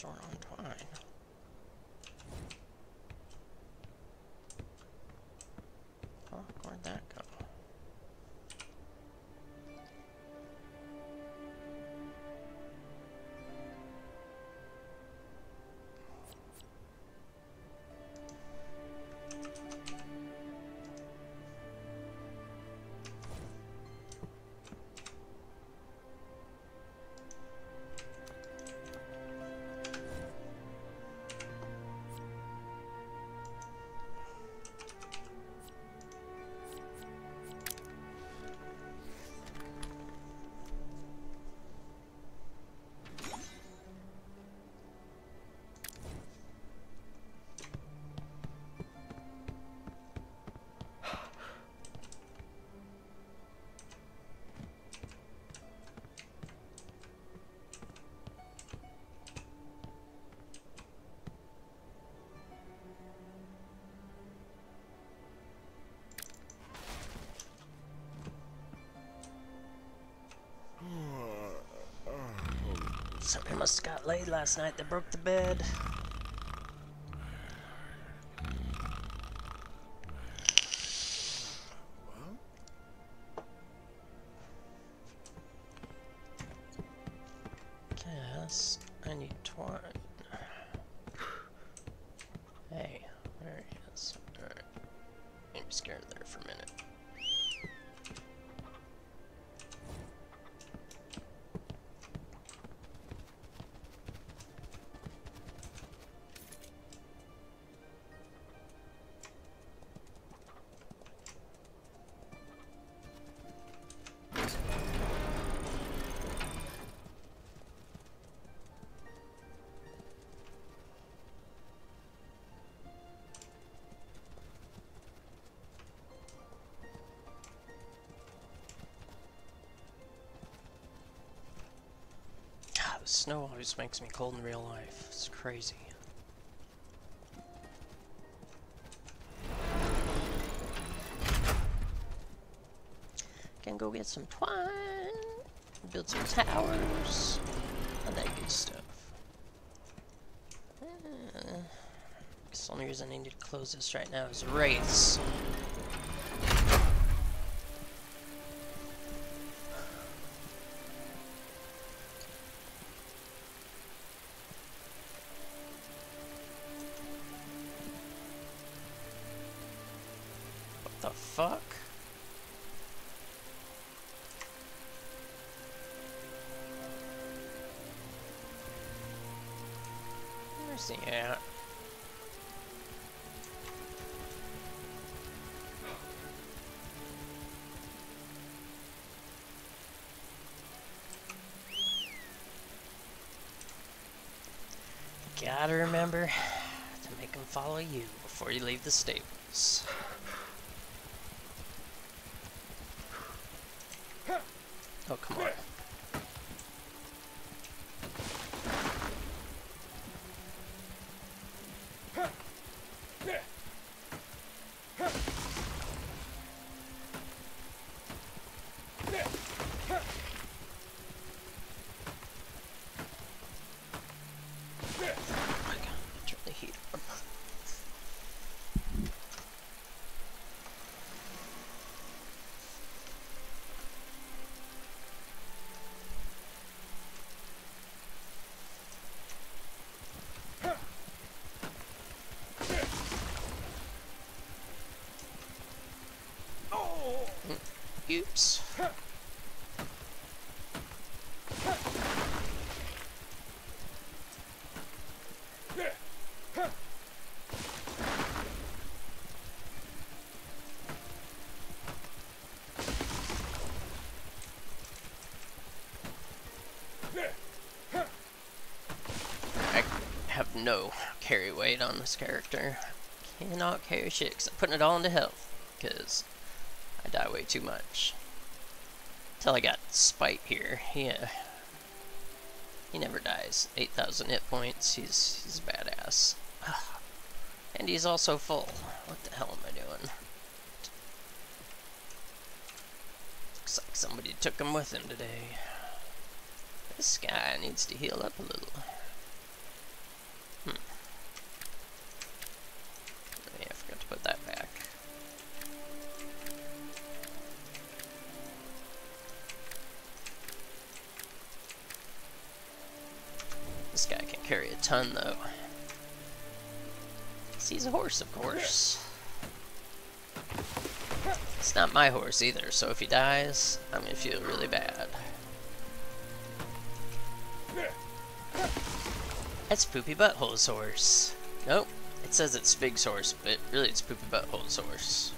short on twine. Fuck, where'd that go? Somebody must have got laid last night. They broke the bed. Guess I need twine. Hey, there he is. Alright. Made me scared there for a minute. The snow always makes me cold in real life. It's crazy. Can go get some twine, build some towers, all that good stuff. Guess the only reason I need to close this right now is wraiths. The fuck? Where's he at? Gotta remember to make him follow you before you leave the stables. Oh, come on. Oops. I have no carry weight on this character. Cannot carry shit because I'm putting it all into health because I die way too much. Till I got Spite here. Yeah. He never dies. 8,000 hit points. He's badass. And he's also full. What the hell am I doing? Looks like somebody took him with him today. This guy needs to heal up a little. This guy can carry a ton, though. He's a horse, of course. It's not my horse either, so if he dies, I'm gonna feel really bad. That's Poopy Butthole's horse. Nope, it says it's Big's horse, but really it's Poopy Butthole's horse.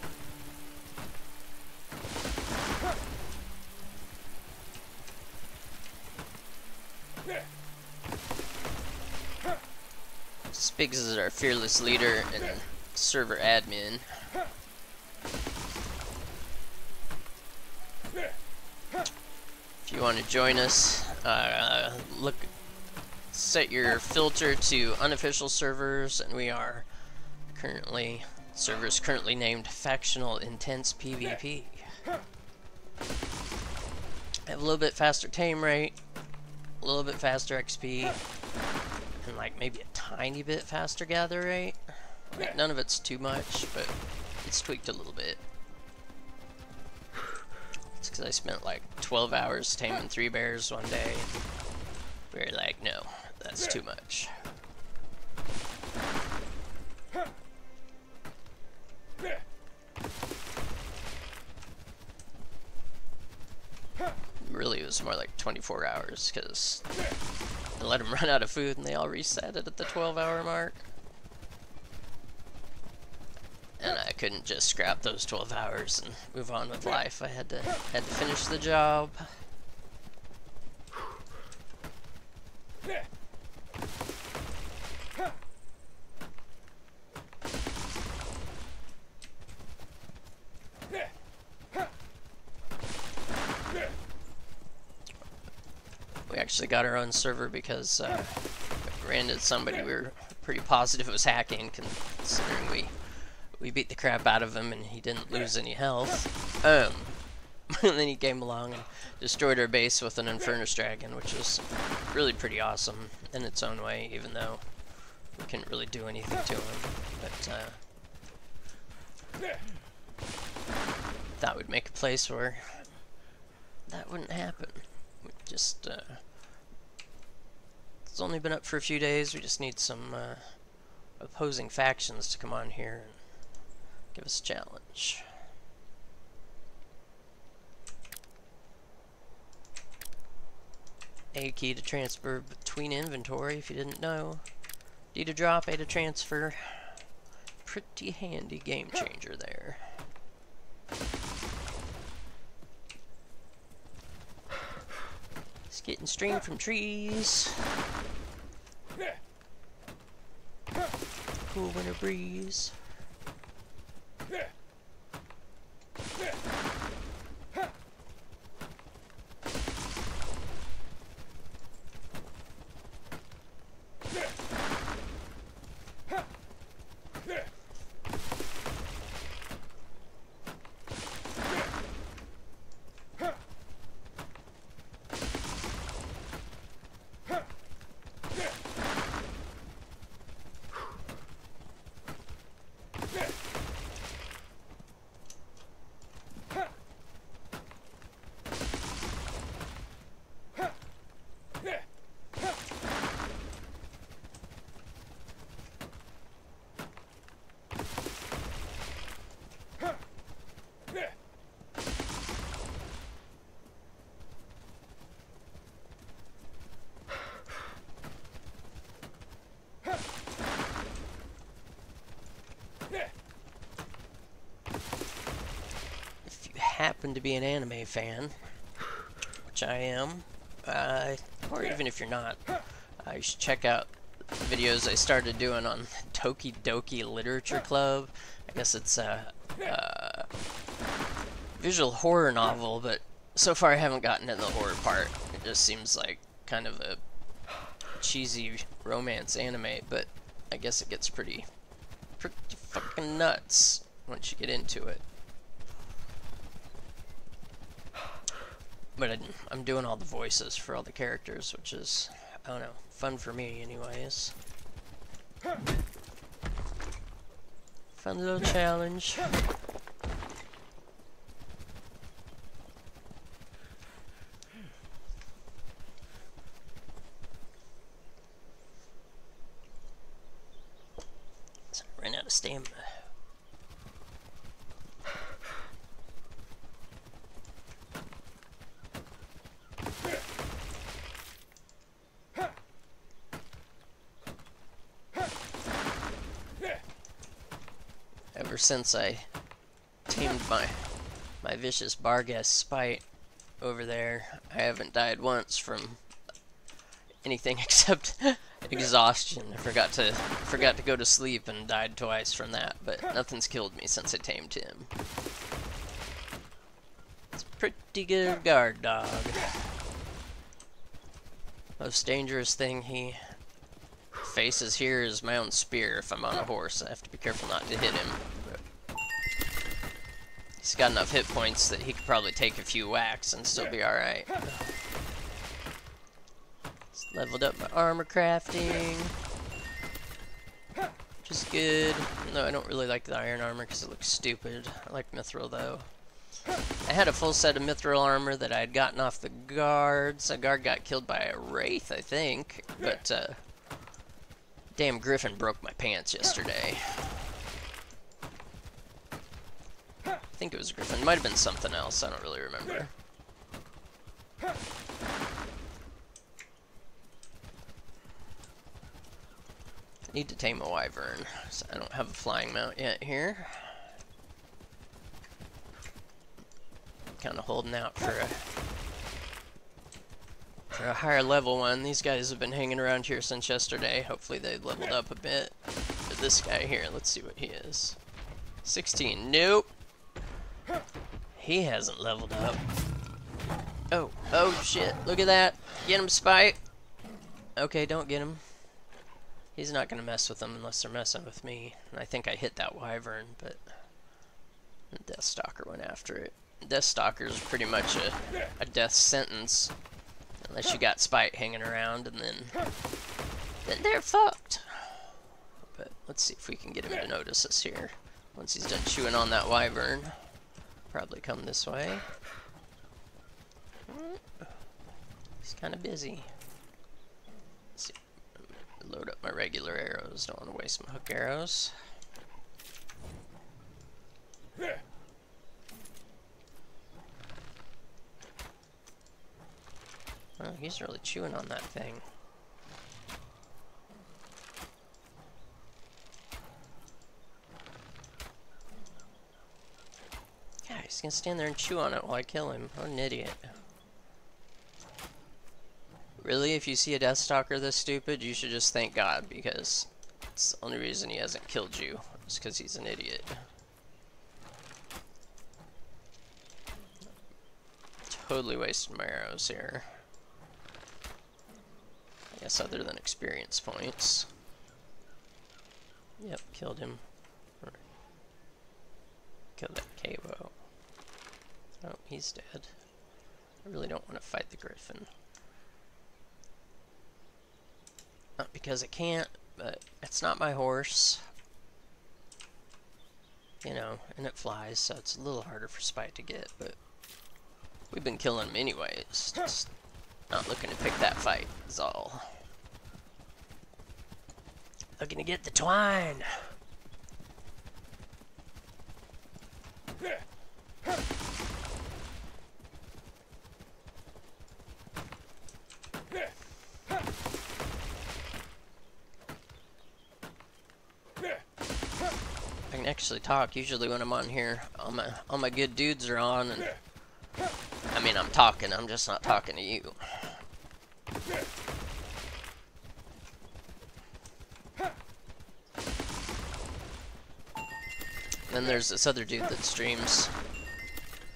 Spigs is our fearless leader and server admin. If you want to join us, set your filter to unofficial servers, and we are servers currently named Factional Intense PvP. Have a little bit faster tame rate, a little bit faster XP, and like maybe a tiny bit faster gather rate. Like none of it's too much, but it's tweaked a little bit. It's because I spent like 12 hours taming 3 bears one day, and we were like, no, that's too much. Really, it was more like 24 hours because I let them run out of food and they all reset it at the 12-hour mark. And I couldn't just scrap those 12 hours and move on with life. I had to finish the job. We actually got our own server because we ran into somebody we were pretty positive was hacking, considering we beat the crap out of him and he didn't lose any health. And then he came along and destroyed our base with an Infernus Dragon, which was really pretty awesome in its own way, even though we couldn't really do anything to him. But thought we'd make a place where that wouldn't happen. We just it's only been up for a few days. We just need some opposing factions to come on here and give us a challenge. A key to transfer between inventory, if you didn't know. D to drop, A to transfer. Pretty handy game changer there. It's getting streamed from trees. Cool winter breeze. Happen to be an anime fan, which I am, or even if you're not, you should check out videos I started doing on Toki Doki Literature Club. I guess it's a visual horror novel, but so far I haven't gotten to the horror part. It just seems like kind of a cheesy romance anime, but I guess it gets pretty fucking nuts once you get into it. But I'm doing all the voices for all the characters, which is, I don't know, fun for me anyways. Fun little challenge. stamina. Ever since I tamed my vicious Barghest Spite over there, I haven't died once from anything except exhaustion. I forgot to go to sleep and died twice from that, but nothing's killed me since I tamed him. It's a pretty good guard dog. Most dangerous thing he faces here is my own spear if I'm on a horse. I have to be careful not to hit him. But he's got enough hit points that he could probably take a few whacks and still be alright. Leveled up my armor crafting, which is good. No, I don't really like the iron armor because it looks stupid. I like mithril though. I had a full set of mithril armor that I had gotten off the guards. A guard got killed by a wraith, I think, but damn griffin broke my pants yesterday. I think it was a griffin. It might have been something else. I don't really remember. Need to tame a wyvern, so I don't have a flying mount yet here. Kind of holding out for a higher level one. These guys have been hanging around here since yesterday. Hopefully they leveled up a bit. But this guy here, let's see what he is. 16. Nope. He hasn't leveled up. Oh shit! Look at that. Get him, Spite. Okay, don't get him. He's not going to mess with them unless they're messing with me. And I think I hit that wyvern, but the Deathstalker went after it. Deathstalker is pretty much a death sentence. Unless you got Spite hanging around, and then they're fucked. But let's see if we can get him to notice us here. Once he's done chewing on that wyvern. Probably come this way. He's kind of busy. Let's see. Load up my regular arrows. Don't want to waste my hook arrows. Oh, he's really chewing on that thing. Yeah, he's gonna stand there and chew on it while I kill him. What an idiot. Really, if you see a Deathstalker this stupid, you should just thank God, because it's the only reason he hasn't killed you. It's because he's an idiot. Totally wasted my arrows here. I guess other than experience points. Yep, killed him. Killed that Cavo. Oh, he's dead. I really don't want to fight the griffin. Not because I can't, but it's not my horse. You know, and it flies, so it's a little harder for Spite to get, but we've been killing him anyways. Just not looking to pick that fight, is all. Looking to get the twine! I can actually talk usually when I'm on here. All my good dudes are on, and I mean, I'm talking, I'm just not talking to you. Then there's this other dude that streams.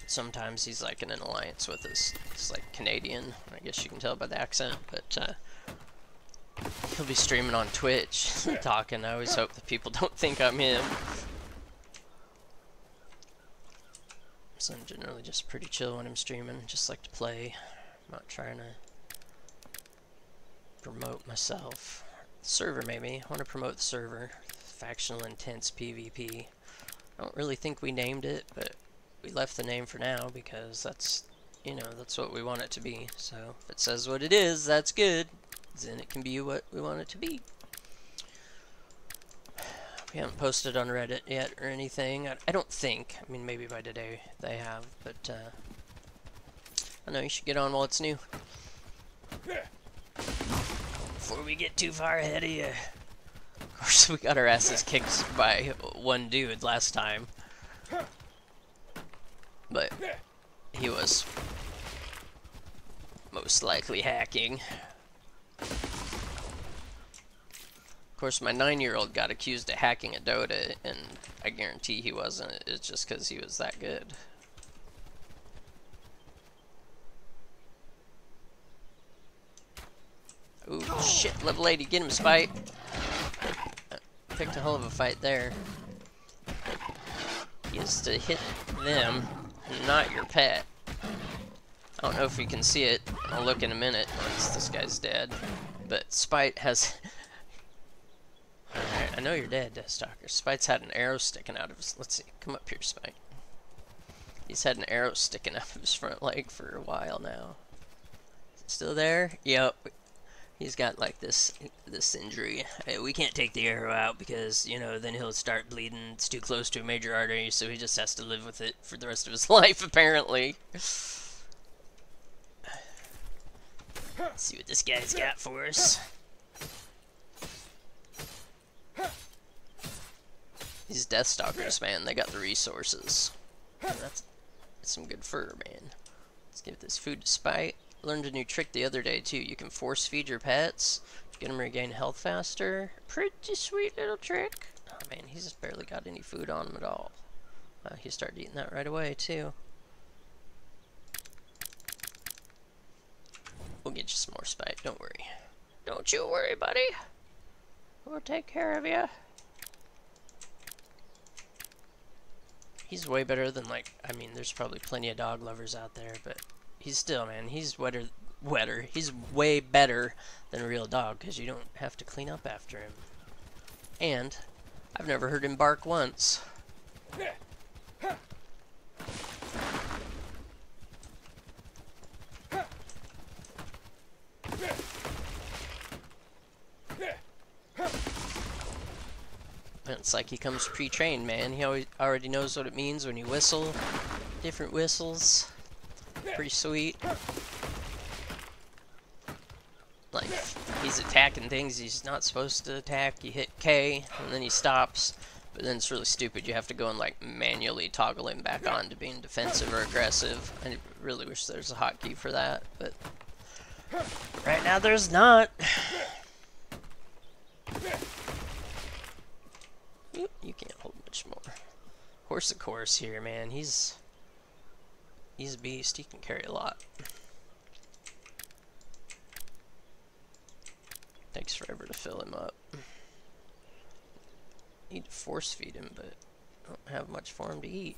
Sometimes he's like in an alliance with us. He's like Canadian, I guess you can tell by the accent, but he'll be streaming on Twitch, talking. I always hope that people don't think I'm him. So I'm generally just pretty chill when I'm streaming, just like to play. I'm not trying to promote myself. The server, maybe. I want to promote the server. Factional Intense PvP. I don't really think we named it, but we left the name for now because that's, you know, that's what we want it to be. So if it says what it is, that's good. Then it can be what we want it to be. We haven't posted on Reddit yet or anything. I don't think. I mean, maybe by today they have, but I know you should get on while it's new. Before we get too far ahead of you. Of course, we got our asses kicked by one dude last time. But he was most likely hacking. Of course, my 9-year-old got accused of hacking a Dota, and I guarantee he wasn't. It's just because he was that good. Ooh, shit, level 80, get him, Spite. Picked a hell of a fight there. He is to hit them, not your pet. I don't know if you can see it. I'll look in a minute once this guy's dead. But Spite has... Alright, I know you're dead, Deathstalker. Spite's had an arrow sticking out of his... Let's see, come up here, Spite. He's had an arrow sticking out of his front leg for a while now. Is it still there? Yep. He's got like this injury. Hey, we can't take the arrow out because, you know, then he'll start bleeding. It's too close to a major artery, so he just has to live with it for the rest of his life, apparently. Let's see what this guy's got for us. These Deathstalkers, man, they got the resources. That's some good fur, man. Let's give this food to Spite. Learned a new trick the other day, too. You can force feed your pets, get them to regain health faster. Pretty sweet little trick. Oh, man, he's just barely got any food on him at all. He started eating that right away, too. We'll get you some more, Spite. Don't worry. Don't you worry, buddy. We'll take care of you. He's way better than, like, I mean, there's probably plenty of dog lovers out there, but he's still, man, he's wetter. He's way better than a real dog, because you don't have to clean up after him. And I've never heard him bark once. It's like he comes pre-trained, man. He already knows what it means when you whistle. Different whistles. Pretty sweet. Like, he's attacking things he's not supposed to attack. You hit K, and then he stops. But then it's really stupid. You have to go and, like, manually toggle him back on to being defensive or aggressive. I really wish there's a hotkey for that, but right now there's not. You can't hold much more. Horse of course here, man. He's a beast. He can carry a lot. Takes forever to fill him up. Need to force feed him, but I don't have much for him to eat.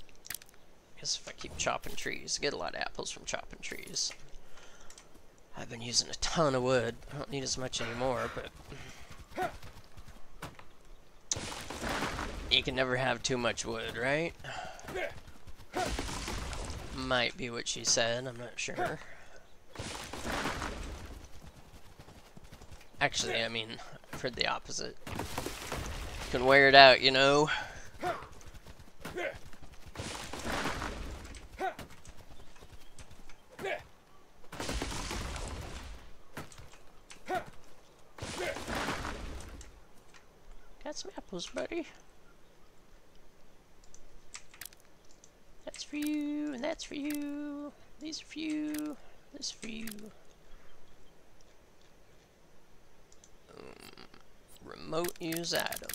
Guess if I keep chopping trees, I get a lot of apples from chopping trees. I've been using a ton of wood. I don't need as much anymore, but you can never have too much wood, right? Might be what she said, I'm not sure. Actually, I mean, I've heard the opposite. You can wear it out, you know? Got some apples, buddy. That's for you, and that's for you. These are for you. This is for you. Remote use item.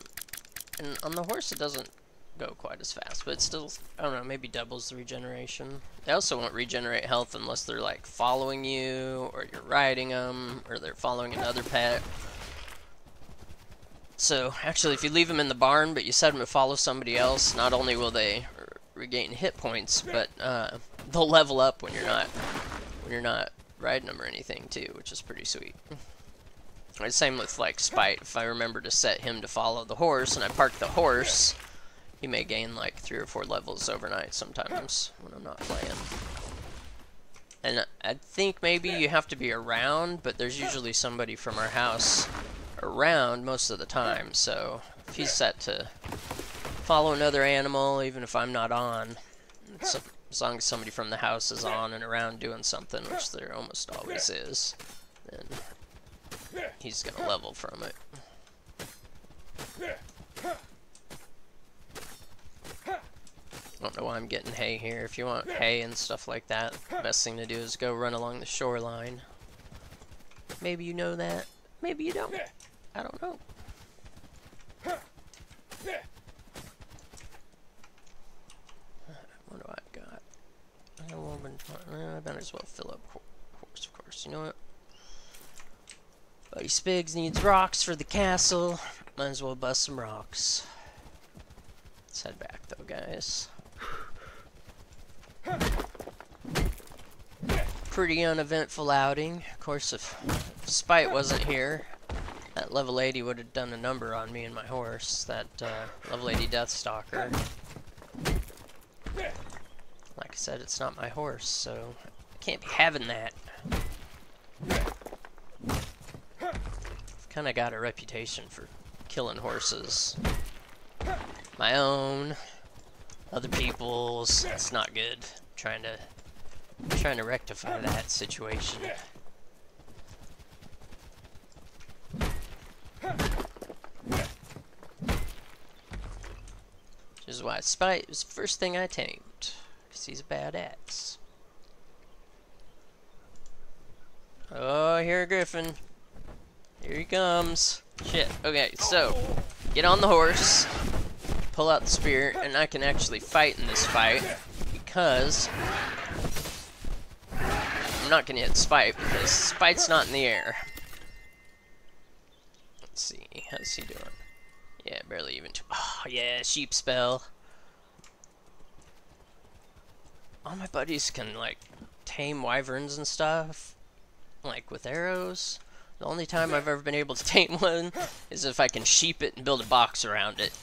And on the horse it doesn't go quite as fast, but it still, I don't know, maybe doubles the regeneration. They also won't regenerate health unless they're like following you, or you're riding them, or they're following another pet. So actually, if you leave them in the barn but you set them to follow somebody else, not only will they regain hit points, but they'll level up when you're not riding them or anything too, which is pretty sweet. Same with like Spite. If I remember to set him to follow the horse and I park the horse, he may gain like 3 or 4 levels overnight sometimes when I'm not playing. And I think maybe you have to be around, but there's usually somebody from our house around most of the time, so if he's set to follow another animal, even if I'm not on, as long as somebody from the house is on and around doing something, which there almost always is, then he's gonna level from it. I don't know why I'm getting hay here. If you want hay and stuff like that, the best thing to do is go run along the shoreline. Maybe you know that. Maybe you don't. I don't know. What do I got? I might as well fill up horse, of course. You know what? Buddy Spigs needs rocks for the castle. Might as well bust some rocks. Let's head back though, guys. Pretty uneventful outing. Of course, if Spite wasn't here, that level 80 would have done a number on me and my horse. That level 80 Deathstalker. Like I said, it's not my horse, so I can't be having that. I've kind of got a reputation for killing horses. My own, other people's. It's not good. I'm trying to rectify that situation. Which is why Spite was the first thing I tamed. Because he's a badass. Oh, here a griffin. Here he comes. Shit. Okay, so get on the horse, pull out the spear, and I can actually fight in this fight because I'm not gonna hit Spite because Spite's not in the air. Let's see, how's he doing? Yeah, barely even. Oh yeah, sheep spell. All my buddies can like tame wyverns and stuff, like with arrows. The only time I've ever been able to tame one is if I can sheep it and build a box around it,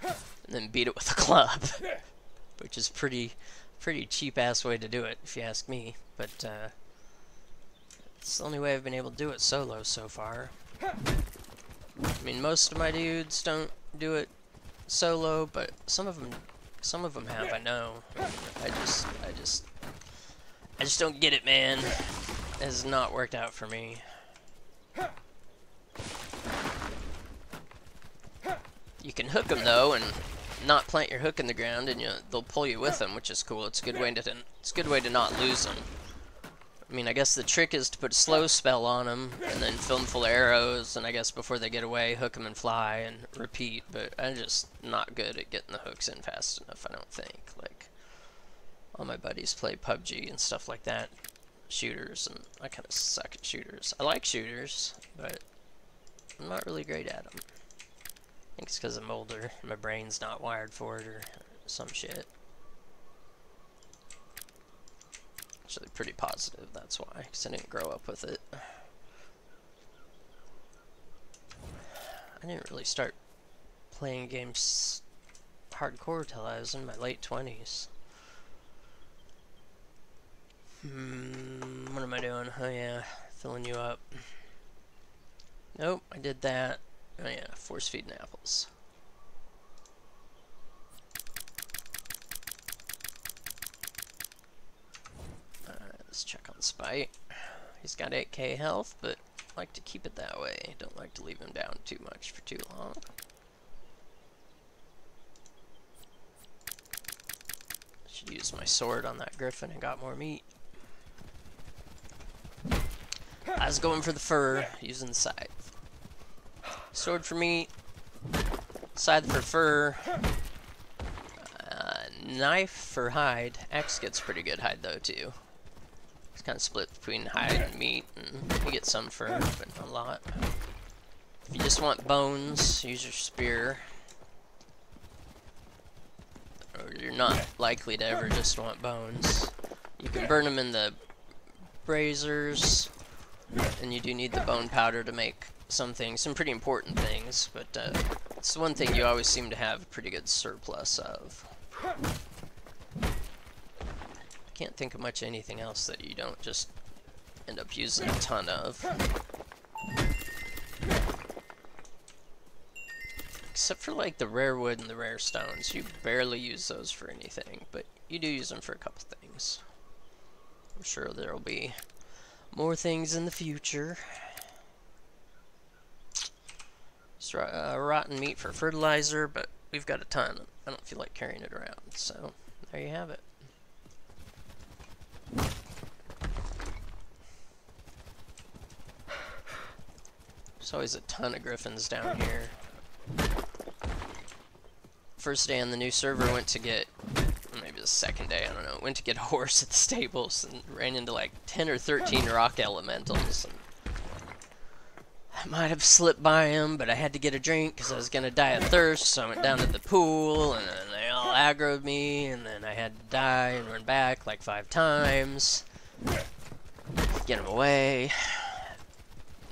and then beat it with a club, which is pretty cheap ass way to do it, if you ask me. But it's the only way I've been able to do it solo so far. I mean, most of my dudes don't do it solo, but some of them have. I know. I just don't get it, man. It has not worked out for me. You can hook them though, and not plant your hook in the ground, and they'll pull you with them, which is cool. It's a good way to not lose them. I mean, I guess the trick is to put a slow spell on them, and then fill them full of arrows, and I guess before they get away, hook them and fly, and repeat. But I'm just not good at getting the hooks in fast enough, I don't think. Like, all my buddies play PUBG and stuff like that, shooters, and I kind of suck at shooters. I like shooters, but I'm not really great at them. I think it's because I'm older, and my brain's not wired for it, or some shit. Actually, pretty positive, that's why, because I didn't grow up with it. I didn't really start playing games hardcore till I was in my late 20s. What am I doing? Oh yeah, filling you up. Nope, I did that. Oh yeah, force feeding apples. Let's check on Spite. He's got 8k health, but I like to keep it that way. Don't like to leave him down too much for too long. Should use my sword on that griffin and got more meat. I was going for the fur, using the scythe. Sword for meat, scythe for fur, knife for hide. Axe gets pretty good hide though too. It's kind of split between hide and meat, and you get some fur, but not a lot. If you just want bones, use your spear. Or you're not likely to ever just want bones. You can burn them in the braziers, and you do need the bone powder to make some things, some pretty important things, but it's the one thing you always seem to have a pretty good surplus of. I can't think of much anything else that you don't just end up using a ton of. Like except for like the rare wood and the rare stones. You barely use those for anything, but you do use them for a couple things. I'm sure there'll be more things in the future. Rotten meat for fertilizer, but we've got a ton. I don't feel like carrying it around, so there you have it. There's always a ton of griffins down here. First day on the new server, went to get, maybe the second day, I don't know, went to get a horse at the stables and ran into like 10 or 13 rock elementals. And I might have slipped by him, but I had to get a drink because I was going to die of thirst, so I went down to the pool, and then they all aggroed me, and then I had to die and run back like 5 times. Get him away.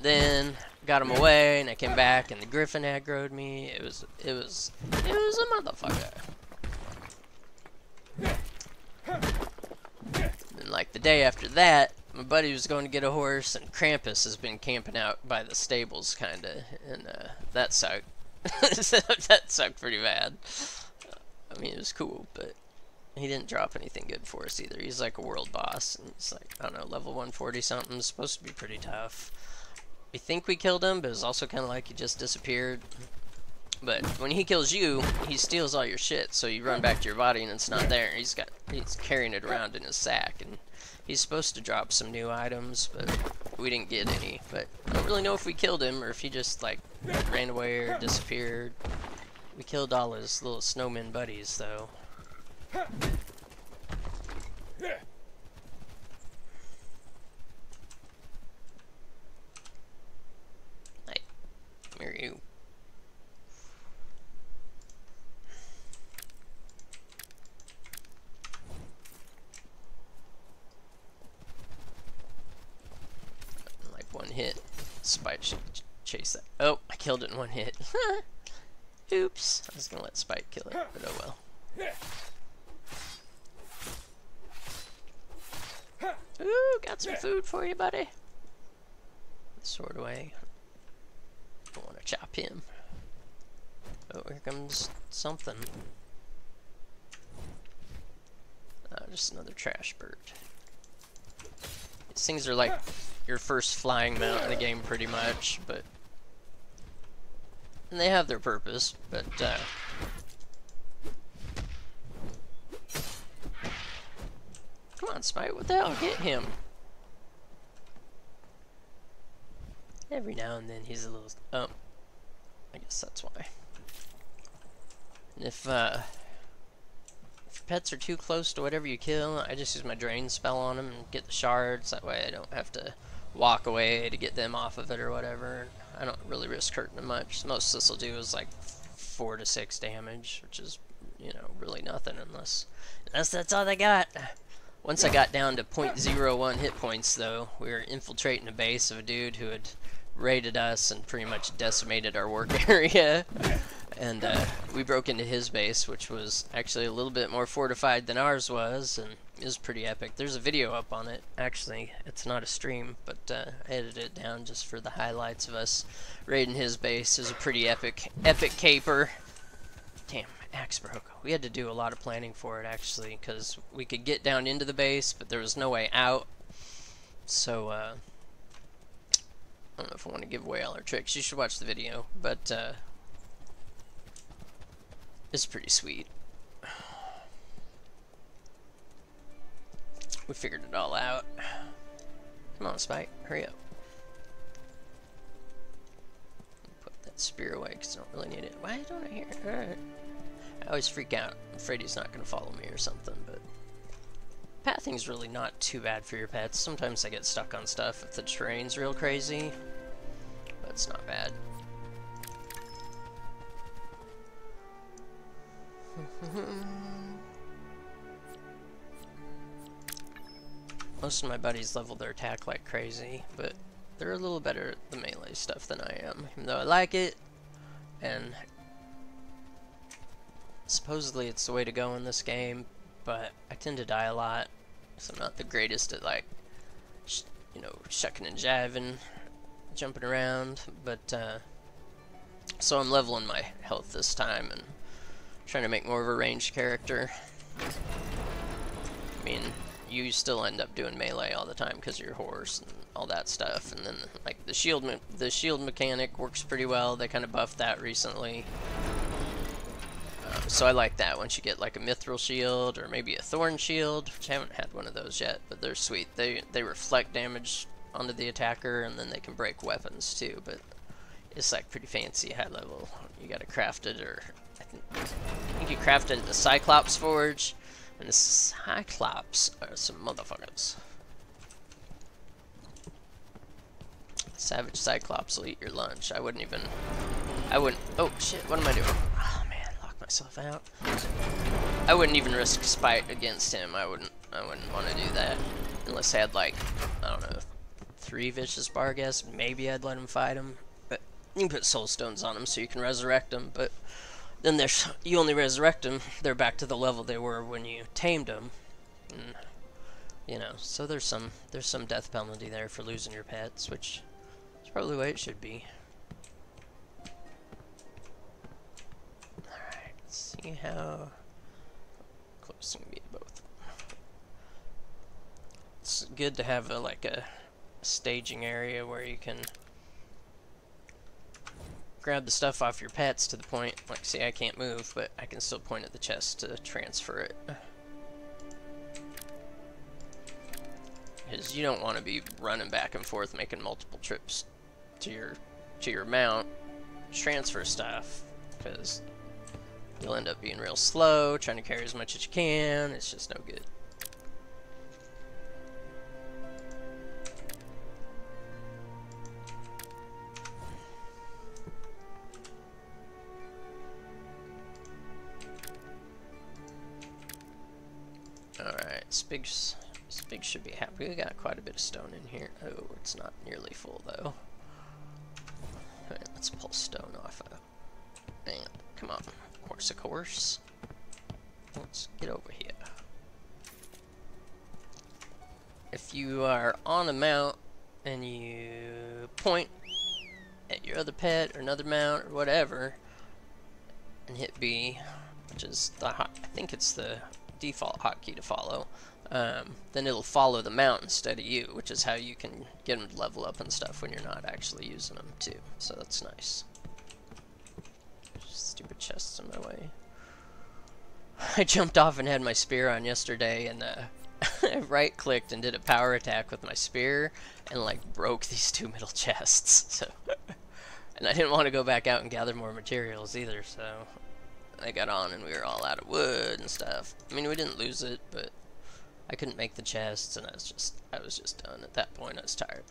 Then got him away, and I came back, and the griffin aggroed me. It was a motherfucker. And like the day after that, my buddy was going to get a horse, and Krampus has been camping out by the stables, kinda, and that sucked. That sucked pretty bad. I mean, it was cool, but he didn't drop anything good for us either. He's like a world boss, and he's like, I don't know, level 140 something. Supposed to be pretty tough. We think we killed him, but it was also kind of like he just disappeared. But when he kills you, he steals all your shit, so you run back to your body and it's not there. He's carrying it around in his sack, and he's supposed to drop some new items, but we didn't get any. But I don't really know if we killed him or if he just like ran away or disappeared. We killed all his little snowman buddies though. Hey, come here you. One hit. Spike should chase that. Oh, I killed it in one hit. Oops. I was gonna let Spike kill it, but oh well. Ooh, got some food for you, buddy. Sword away. Don't want to chop him. Oh, here comes something. Just another trash bird. These things are like your first flying mount in the game pretty much, but and they have their purpose, but come on, Spike, what the hell? Get him. Every now and then he's a little I guess that's why. And if pets are too close to whatever you kill, I just use my drain spell on them and get the shards. That way I don't have to walk away to get them off of it or whatever. I don't really risk hurting them much. Most this will do is like 4 to 6 damage, which is, you know, really nothing unless that's all they got. Once I got down to 0.01 hit points though, we were infiltrating a base of a dude who had raided us and pretty much decimated our work area. And we broke into his base, which was actually a little bit more fortified than ours was, and it was pretty epic. There's a video up on it. Actually, it's not a stream, but I edited it down just for the highlights of us raiding his base. It was a pretty epic caper. Damn, axe broke. We had to do a lot of planning for it, actually, because we could get down into the base, but there was no way out. So, I don't know if I want to give away all our tricks. You should watch the video, but it's pretty sweet. We figured it all out. Come on, Spike, hurry up. Put that spear away because I don't really need it. Why don't I hear it? Alright. I always freak out. I'm afraid he's not going to follow me or something, but pathing's really not too bad for your pets. Sometimes they get stuck on stuff if the terrain's real crazy, but it's not bad. Most of my buddies level their attack like crazy, but they're a little better at the melee stuff than I am, even though I like it, and supposedly it's the way to go in this game, but I tend to die a lot, so I'm not the greatest at, like, you know, shucking and jiving, jumping around, but So I'm leveling my health this time and trying to make more of a ranged character. I mean, you still end up doing melee all the time because of your horse and all that stuff. And then like the shield mechanic works pretty well. They kind of buffed that recently. So I like that once you get like a mithril shield or maybe a thorn shield, which I haven't had one of those yet, but they're sweet. They reflect damage onto the attacker and then they can break weapons too, but it's like pretty fancy high level. You gotta craft it, or I think you craft it at the Cyclops Forge, and the Cyclops are some motherfuckers. Savage Cyclops will eat your lunch. I wouldn't, oh shit, what am I doing? Oh man, locked myself out. I wouldn't even risk spite against him. I wouldn't want to do that. Unless I had like, I don't know, 3 vicious Barghest, maybe I'd let him fight him. But you can put soul stones on him so you can resurrect them, but then you only resurrect them, they're back to the level they were when you tamed them. And, you know, so there's some death penalty there for losing your pets, which is probably the way it should be. Alright, let's see how close we can be to both. It's good to have like a staging area where you can grab the stuff off your pets to the point, like see I can't move, but I can still point at the chest to transfer it. Because you don't want to be running back and forth making multiple trips to your mount transfer stuff, because you'll end up being real slow, trying to carry as much as you can. It's just no good. Alright, Spigs should be happy. We got quite a bit of stone in here. Oh, it's not nearly full though. Alright, let's pull stone off of. And come on, of course. Let's get over here. If you are on a mount and you point at your other pet or another mount or whatever, and hit B, which is I think it's the default hotkey to follow, then it'll follow the mount instead of you, which is how you can get them to level up and stuff when you're not actually using them too. So that's nice. Stupid chests in my way. I jumped off and had my spear on yesterday, and I right-clicked and did a power attack with my spear, and like broke these 2 middle chests. So, and I didn't want to go back out and gather more materials either. So I got on and we were all out of wood and stuff. I mean, we didn't lose it, but I couldn't make the chests, and I was just done at that point. I was tired.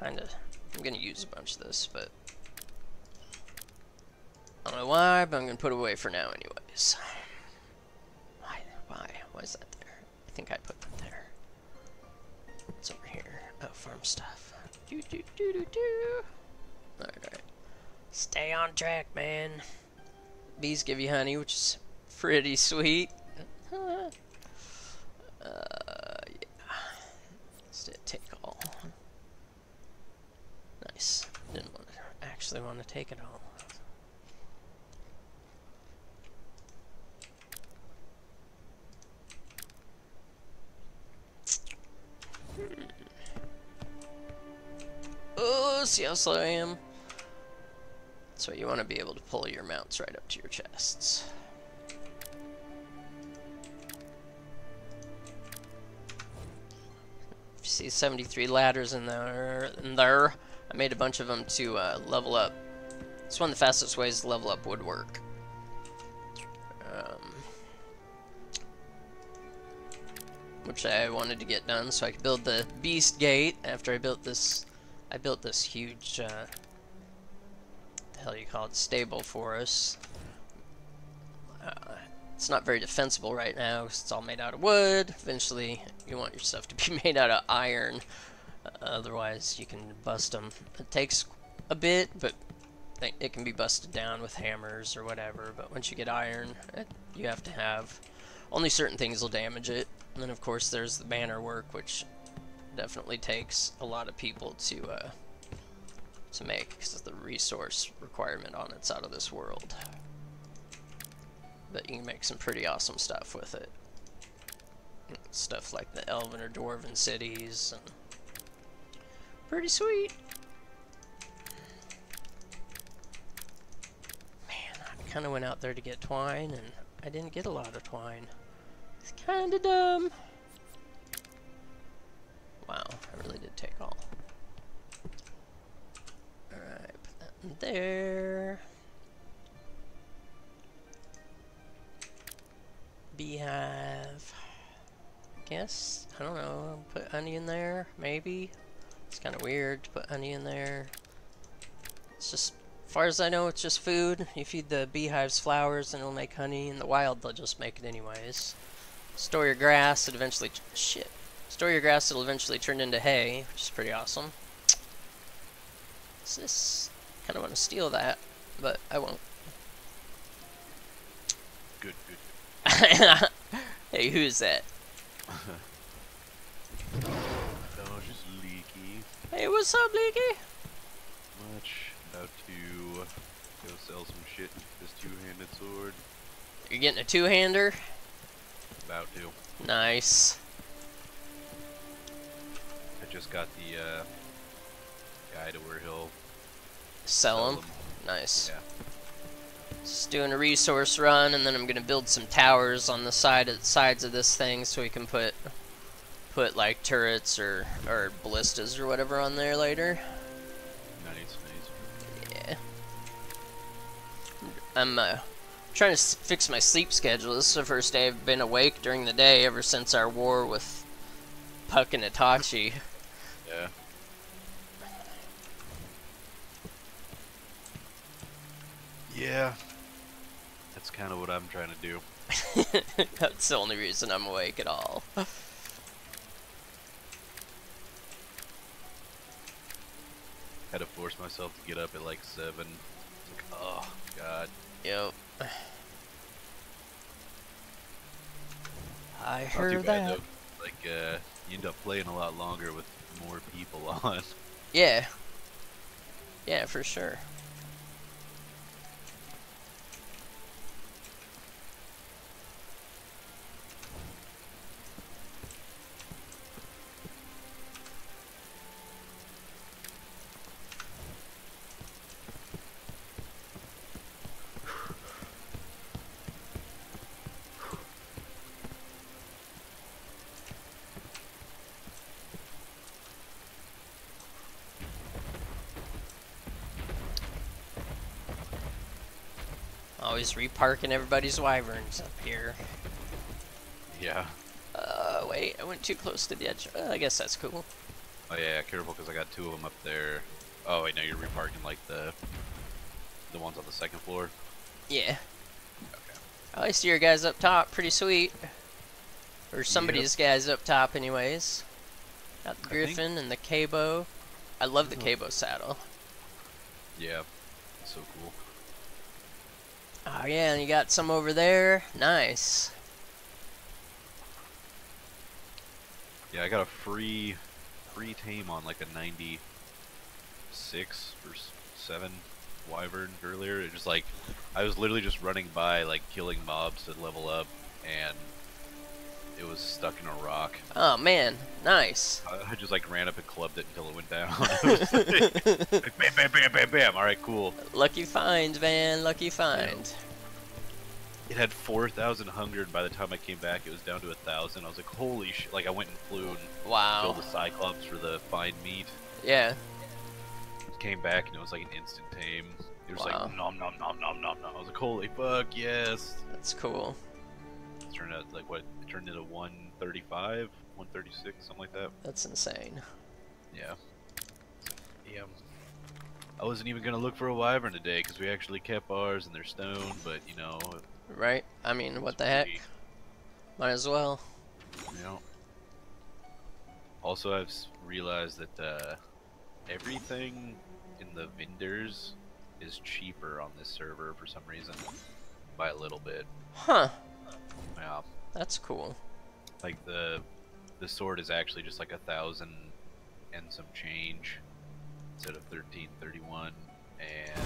Kinda. I'm gonna use a bunch of this, but I don't know why, but I'm gonna put it away for now anyways. Why is that there? I think I put that there. It's over here. Oh, farm stuff. Alright. Stay on track, man. Bees give you honey, which is pretty sweet. Yeah. Let's take all. Nice. Didn't actually want to take it all. Oh, see how slow I am? So you want to be able to pull your mounts right up to your chests. If you see 73 ladders in there, I made a bunch of them to level up. It's one of the fastest ways to level up woodwork. Which I wanted to get done so I could build the beast gate. After I built this huge, the hell you call it, stable for us. It's not very defensible right now because it's all made out of wood. Eventually, you want your stuff to be made out of iron. Otherwise, you can bust them. It takes a bit, but it can be busted down with hammers or whatever. But once you get iron, you have to have Only certain things will damage it. And then of course there's the banner work, which definitely takes a lot of people to make, because the resource requirement on it's out of this world. But you can make some pretty awesome stuff with it. Stuff like the elven or dwarven cities, and pretty sweet. Man, I kind of went out there to get twine, and I didn't get a lot of twine. It's kind of dumb. Wow, I really did take all. Alright, put that in there. Beehive. Guess, I don't know, put honey in there, maybe. It's kind of weird to put honey in there. It's just, as far as I know, it's just food. You feed the beehives flowers and it'll make honey. In the wild, they'll just make it anyways. Store your grass, it eventually, shit. Store your grass, it'll eventually turn into hay, which is pretty awesome. What's this? Kind of want to steal that, but I won't. Good, good. Hey, who's that? Oh, just Leaky. Hey, what's up, Leaky? Much. About to go sell some shit with this two-handed sword. You're getting a two-hander? About to. Nice. I just got the guy to where he'll Sell them? Nice. Yeah. Just doing a resource run, and then I'm gonna build some towers on the sides of this thing, so we can put like turrets or ballistas or whatever on there later. Nice, nice. Yeah. I'm trying to fix my sleep schedule. This is the first day I've been awake during the day ever since our war with Puck and Itachi. Yeah. Yeah. That's kind of what I'm trying to do. That's the only reason I'm awake at all. Had to force myself to get up at like 7. It's like, oh, God. Yep. I Not too heard bad, that. though. Like, you end up playing a lot longer with more people on. Yeah. Yeah, for sure. Always reparking everybody's wyverns up here. Yeah. Wait, I went too close to the edge. I guess that's cool. Oh yeah, careful, because I got 2 of them up there. Oh wait, no, you're reparking like the ones on the 2nd floor. Yeah. Okay. I see your guys up top. Pretty sweet. Or somebody's guys up top, anyways. Got the Griffin and the Cabo. I love the Cabo saddle. Yeah. So cool. Oh yeah, and you got some over there. Nice. Yeah, I got a free tame on like a 96 or 7 wyvern earlier. It just like, I was literally just running by like killing mobs to level up, and it was stuck in a rock. Oh man, nice. I just like ran up and clubbed it until it went down. It was like, bam, bam, bam, bam, bam. All right, cool. Lucky find, man. Lucky find. Yeah. It had 4,000 hunger, and by the time I came back, it was down to 1,000. I was like, holy shit. Like, I went and flew and killed the Cyclops for the fine meat. Yeah. Came back, and it was like an instant tame. It was like, nom, nom, nom, nom, nom, nom. I was like, holy fuck, yes. That's cool. It turned out, like, what? It turned into 135, 136, something like that. That's insane. Yeah. Damn. I wasn't even going to look for a wyvern today, because we actually kept ours, and they're stone, but, you know... Right? I mean, what the heck? Might as well. Yeah. Also, I've realized that everything in the vendors is cheaper on this server for some reason. By a little bit. Huh. Yeah. That's cool. Like the sword is actually just like 1,000 and some change instead of 1331, and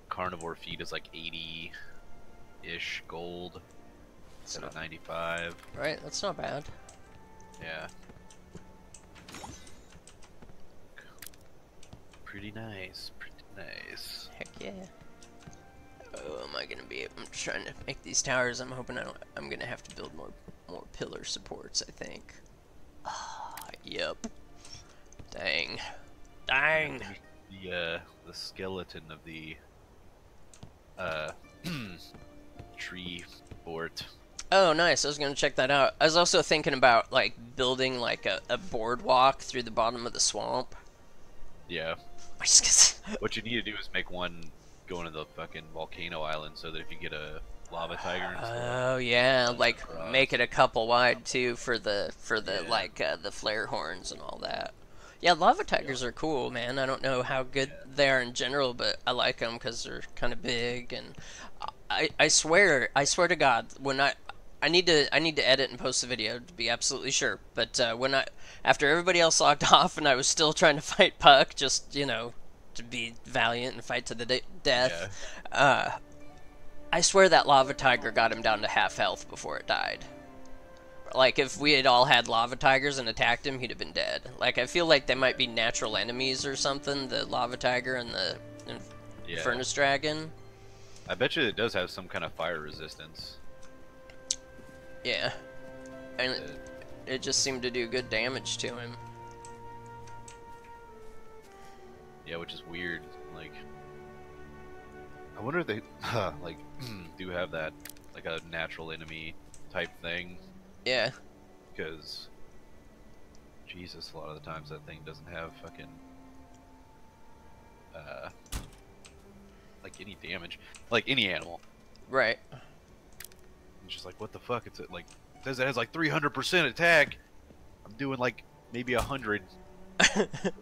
carnivore feet is like 80-ish gold instead of 95. Right, that's not bad. Yeah. Pretty nice, pretty nice. Heck yeah. Oh, am I gonna be? I'm trying to make these towers. I'm hoping I'm gonna have to build more pillar supports. I think. Ah, yep. Dang. Dang. The skeleton of the tree fort. Oh, nice. I was gonna check that out. I was also thinking about like building like a boardwalk through the bottom of the swamp. Yeah. What you need to do is make one go into the fucking volcano island so that if you get a lava tiger and stuff. Oh yeah, like make it a couple wide too for the Yeah. like the flare horns and all that. Yeah, lava tigers are cool, man. I don't know how good they are in general, but I like them because they're kind of big. And I swear to God, when I need to edit and post the video to be absolutely sure. But after everybody else logged off and I was still trying to fight Puck, just to be valiant and fight to the death. Yeah. I swear that lava tiger got him down to half health before it died. Like, if we had all had lava tigers and attacked him, he'd have been dead. Like, I feel like they might be natural enemies or something, the lava tiger and the furnace dragon. I bet you it does have some kind of fire resistance. Yeah. And it just seemed to do good damage to him. Yeah, which is weird. Like, I wonder if they, like, do have that, like, a natural enemy type thing. Yeah. Because, Jesus, a lot of the times that thing doesn't have fucking, like, any damage. Like, any animal. Right. It's just like, what the fuck? It's like, it says it has like 300% attack. I'm doing like maybe 100.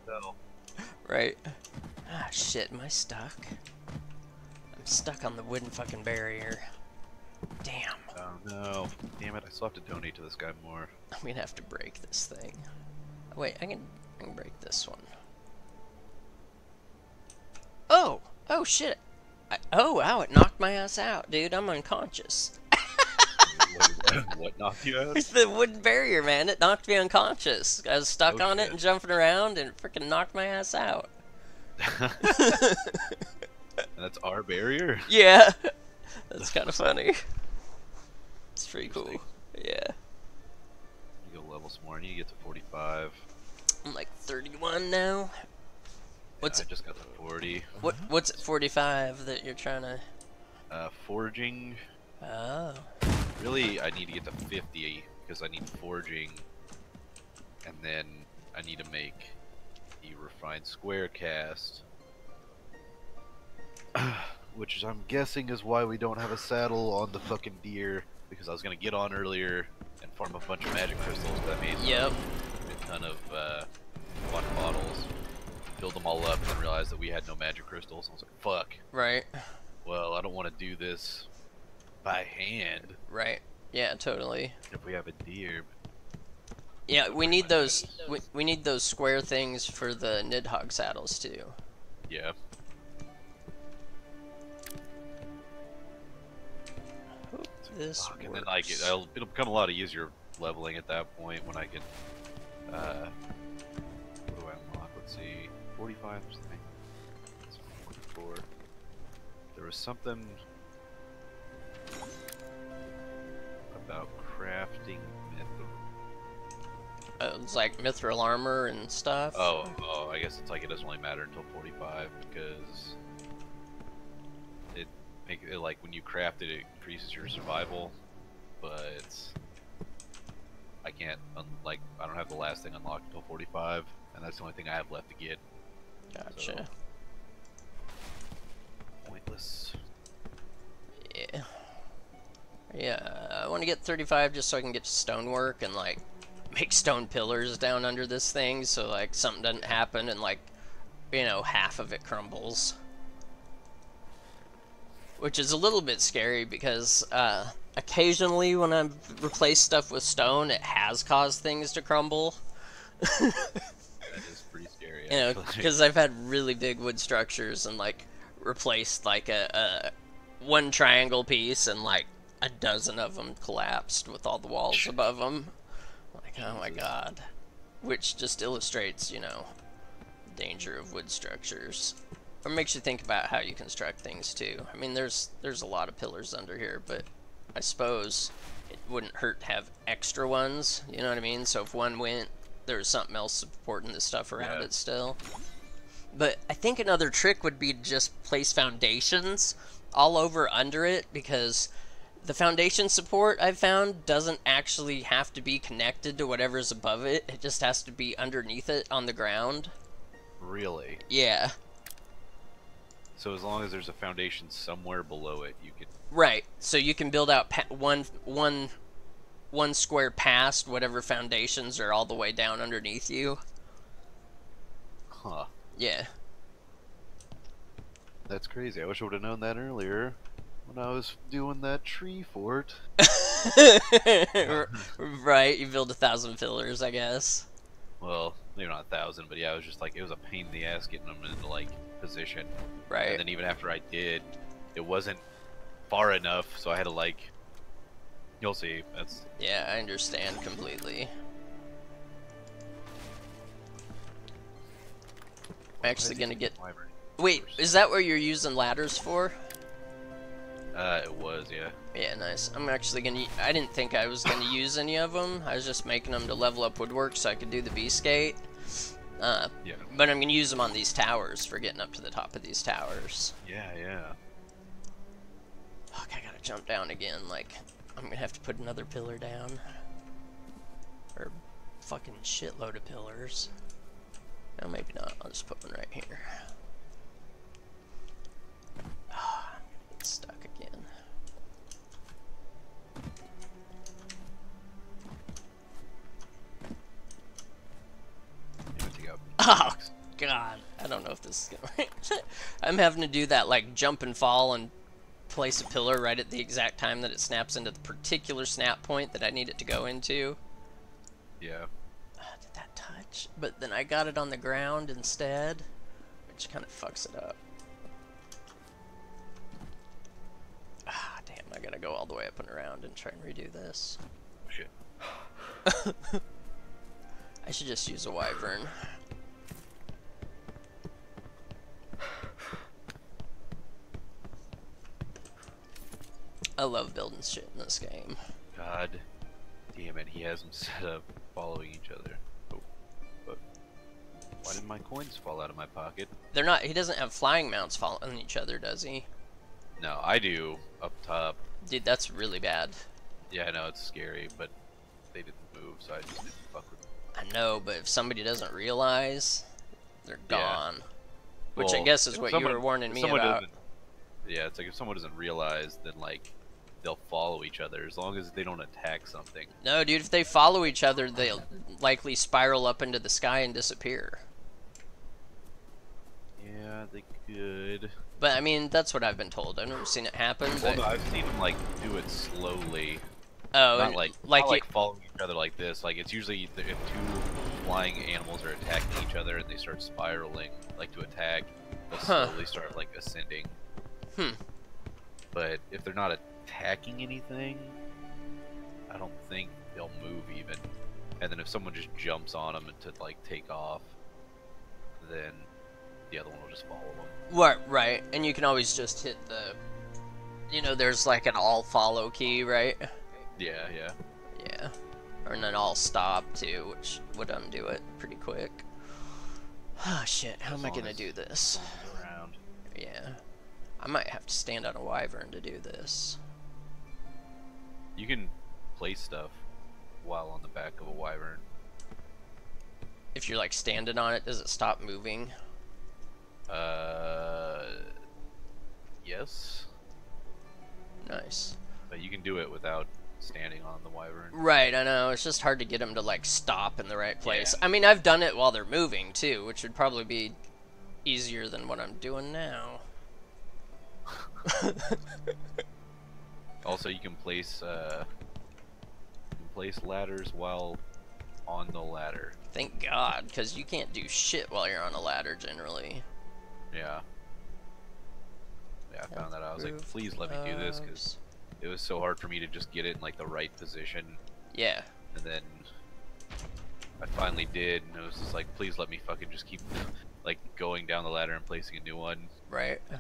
No. Right. Ah, shit, am I stuck? I'm stuck on the wooden fucking barrier. Damn. Oh no. Damn it, I still have to donate to this guy more. I'm gonna have to break this thing. Wait, I can break this one. Oh! Oh shit! Oh wow, it knocked my ass out, dude. I'm unconscious. What knocked you out? The wooden barrier, man. It knocked me unconscious. I was stuck on it shit. and jumping around and it freaking knocked my ass out. And that's our barrier? Yeah. That's kind of funny. It's pretty cool. Yeah. You go level some more and you get to 45. I'm like 31 now. What's I it? just got to 40. What's at 45 that you're trying to? Forging. Oh. Really, I need to get to 50 because I need forging, and then I need to make the refined square cast, which I'm guessing is why we don't have a saddle on the fucking deer, because I was gonna get on earlier and farm a bunch of magic crystals, but I made Yep. a ton of water bottles, filled them all up, and then realized that we had no magic crystals. I was like, fuck. Right. Well, I don't want to do this by hand. Right. Yeah, totally. If we have a deer. Yeah, we need those. We need those square things for the Nidhogg saddles too. Yeah. Hope this Fuck, works. and then like it'll become a lot easier leveling at that point when I can. What do I unlock? Let's see. 45 or something. It's 44. There was something about crafting mithril. It's like mithril armor and stuff. Oh, I guess it's like it doesn't really matter until 45 because it like when you craft it, it increases your survival, but I can't I don't have the last thing unlocked until 45, and that's the only thing I have left to get. Gotcha. So, pointless. Yeah. Yeah, I want to get 35 just so I can get to stonework and like make stone pillars down under this thing so like something doesn't happen and like, half of it crumbles. Which is a little bit scary because occasionally when I've replaced stuff with stone, it has caused things to crumble. That is pretty scary, You know, actually. because I've had really big wood structures and like replaced like a one triangle piece and like a dozen of them collapsed with all the walls above them. Like, oh my god. Which just illustrates, you know, danger of wood structures. Or makes you think about how you construct things too. I mean, there's a lot of pillars under here, but I suppose it wouldn't hurt to have extra ones. You know what I mean? So if one went, there's something else supporting the stuff around it still. But I think another trick would be to just place foundations all over under it, because the foundation support I've found doesn't actually have to be connected to whatever's above it. It just has to be underneath it on the ground. Really? Yeah. So as long as there's a foundation somewhere below it, you can... Right. So you can build out one square past whatever foundations are all the way down underneath you. Huh. Yeah. That's crazy. I wish I would have known that earlier when I was doing that tree fort. Right. You build 1,000 pillars, I guess. Well, maybe not 1,000, but yeah, it was just like, it was a pain in the ass getting them into, like, position. Right. And then even after I did, it wasn't far enough, so I had to, like... You'll see. That's... Yeah, I understand completely. I'm actually gonna get... Wait, is that what you're using ladders for? It was, yeah. Yeah, nice. I'm actually gonna... I didn't think I was gonna use any of them. I was just making them to level up woodwork so I could do the V-skate. Yeah. But I'm gonna use them on these towers for getting up to the top of these towers. Yeah, yeah. Fuck, I gotta jump down again. Like, I'm gonna have to put another pillar down. Or fucking shitload of pillars. No, maybe not. I'll just put one right here. Ah, I'm gonna get stuck again. Oh, God. I don't know if this is gonna... I'm having to do that, like, jump and fall and place a pillar right at the exact time that it snaps into the particular snap point that I need it to go into. Yeah. Did that touch? But then I got it on the ground instead, which kind of fucks it up. Ah, damn. I gotta go all the way up and around and try and redo this. Oh, shit. I should just use a wyvern. I love building shit in this game. God damn it, he has them set up following each other. Oh, but why did my coins fall out of my pocket? They're not... He doesn't have flying mounts following each other, does he? No, I do, up top. Dude, that's really bad. Yeah, I know, it's scary, but they didn't move, so I just didn't fuck with them. I know, but if somebody doesn't realize, they're gone. Yeah. Which Well, I guess is if what someone- you were warning if me someone about. doesn't- Yeah, it's like if someone doesn't realize, then like they'll follow each other as long as they don't attack something. No, dude, if they follow each other, they'll likely spiral up into the sky and disappear. Yeah, they could. But, I mean, that's what I've been told. I've never seen it happen, Well, but... no, I've seen them like do it slowly. Oh, Not and like following each other like this. Like it's usually if two flying animals are attacking each other and they start spiraling like to attack, they'll slowly start like ascending. But if they're not attacking anything, I don't think they'll move even. And then if someone just jumps on them to like take off, then the other one will just follow them. Right, and you can always just hit the... You know, there's like an all follow key, right? Yeah, yeah. Yeah. Or an all stop too, which would undo it pretty quick. Oh shit, how am I gonna do this? Around. Yeah. I might have to stand on a wyvern to do this. You can place stuff while on the back of a wyvern. If you're like standing on it, does it stop moving? Yes. Nice. But you can do it without standing on the wyvern. Right, I know. It's just hard to get them to like stop in the right place. Yeah. I mean, I've done it while they're moving too, which would probably be easier than what I'm doing now. Also, you can place ladders while on the ladder. Thank God, because you can't do shit while you're on a ladder generally. Yeah. Yeah, I found that out. I was like, please let me do this, because it was so hard for me to just get it in like the right position. Yeah. And then I finally did, and it was just like, please let me fucking just keep like going down the ladder and placing a new one. Right. Yeah.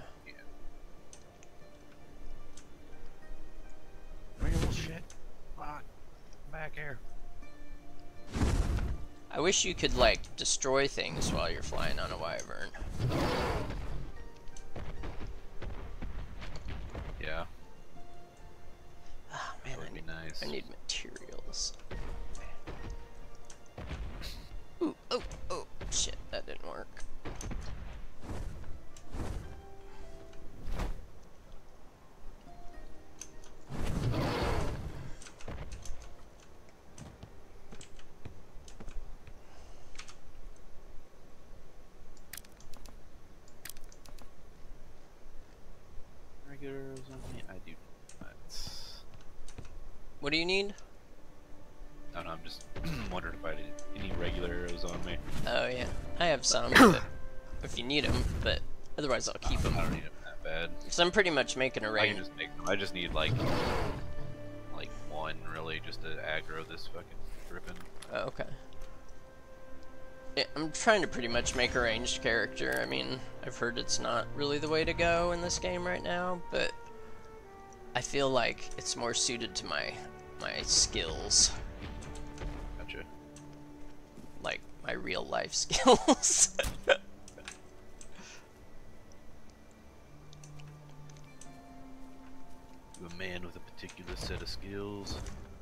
Real shit. Fuck. Back here. I wish you could like destroy things while you're flying on a wyvern. Yeah. Oh man, That would be nice. I need materials. Ooh, oh, shit, that didn't work. Regulars on me? I do not. What do you need? No, I'm just wondering if I had any regular arrows on me. Oh yeah, I have some but if you need them, but otherwise I'll keep them. I don't need them that bad. So I'm pretty much making a I range. can just make them. I just need like one really just to aggro this fucking griffin. Oh, okay. Yeah, I'm trying to pretty much make a ranged character. I mean, I've heard it's not really the way to go in this game right now, but I feel like it's more suited to my skills, Gotcha. like my real life skills. A man with a particular set of skills.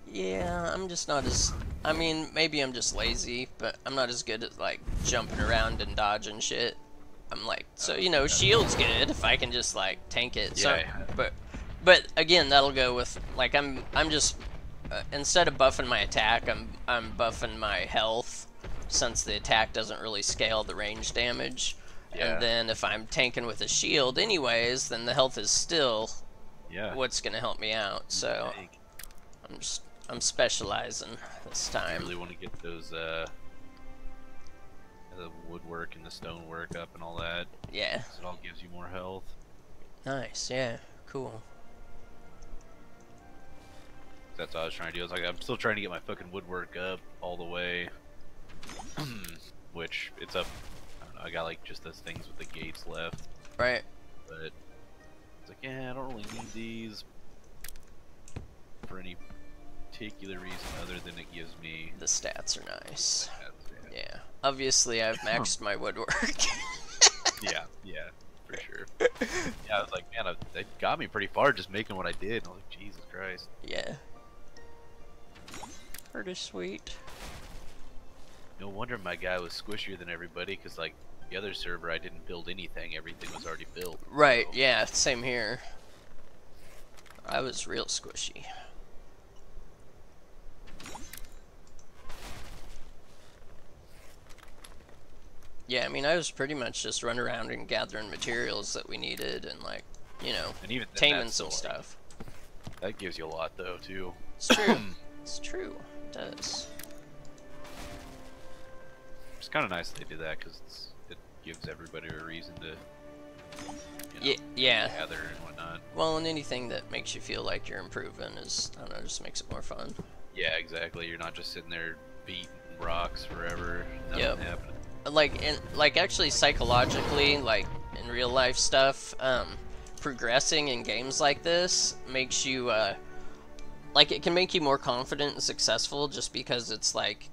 Yeah, I'm just not as... I mean, maybe I'm just lazy, but I'm not as good at, like, jumping around and dodging shit. I'm like, so, you know, shield's good if I can just, like, tank it. So, Yeah. but again, that'll go with, like, I'm just... instead of buffing my attack, I'm buffing my health, since the attack doesn't really scale the range damage. Yeah. And then if I'm tanking with a shield anyways, then the health is still what's gonna help me out. So I'm specializing this I time. really want to get those the woodwork and the stonework up and all that. Yeah. So it all gives you more health. Nice. Yeah. Cool. That's what I was trying to do. I was like, I'm still trying to get my fucking woodwork up all the way. Which it's up. I don't know. I got like just those things with the gates left. Right. But it's like, yeah, I don't really need these for any particular reason other than it gives me The stats are nice. stats, Yeah. Obviously, I've maxed my woodwork. yeah, for sure. Yeah, I was like, man, that got me pretty far just making what I did. And I was like, Jesus Christ. Yeah. Pretty sweet. No wonder my guy was squishier than everybody, because like the other server, I didn't build anything. Everything was already built. Right. So. Yeah. Same here. I was real squishy. Yeah, I mean, I was pretty much just running around and gathering materials that we needed and, like, you know, And even then, taming that's some still, like, stuff. that gives you a lot, though, too. It's true. It's true. It does. It's kind of nice they do that, because it gives everybody a reason to, you know, yeah. gather and whatnot. Well, and anything that makes you feel like you're improving is, I don't know, just makes it more fun. Yeah, exactly. You're not just sitting there beating rocks forever. Nothing Yep. happening. Like actually psychologically, like in real life stuff, progressing in games like this makes you like, it can make you more confident and successful, just because it's like,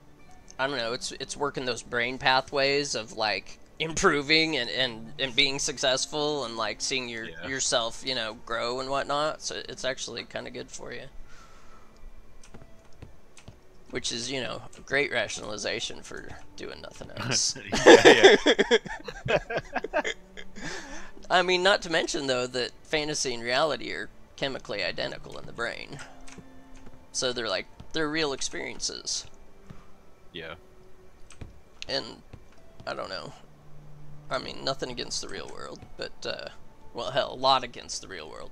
I don't know, it's working those brain pathways of like improving and being successful, and like seeing yourself, you know, grow and whatnot. So it's actually kind of good for you. Which is, you know, a great rationalization for doing nothing else. yeah. I mean, not to mention, though, that fantasy and reality are chemically identical in the brain. So they're real experiences. Yeah. And, I don't know. I mean, nothing against the real world, but, Well, hell, a lot against the real world.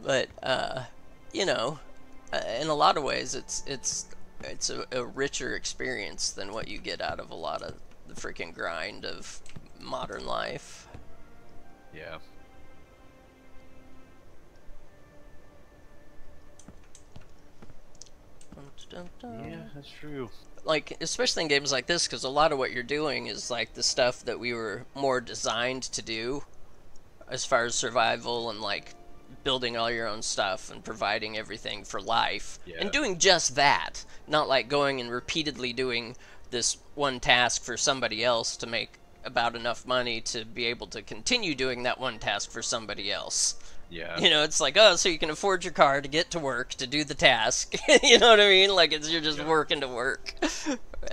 But, but you know, in a lot of ways, it's a richer experience than what you get out of a lot of the freaking grind of modern life. Yeah. Yeah, that's true. Like, especially in games like this, because a lot of what you're doing is like the stuff that we were more designed to do as far as survival and like building all your own stuff and providing everything for life and Yeah. doing just that, not like going and repeatedly doing this one task for somebody else to make about enough money to be able to continue doing that one task for somebody else. Yeah. You know, it's like, oh, so you can afford your car to get to work to do the task. You know what I mean? Like, it's you're just Yeah. working to work.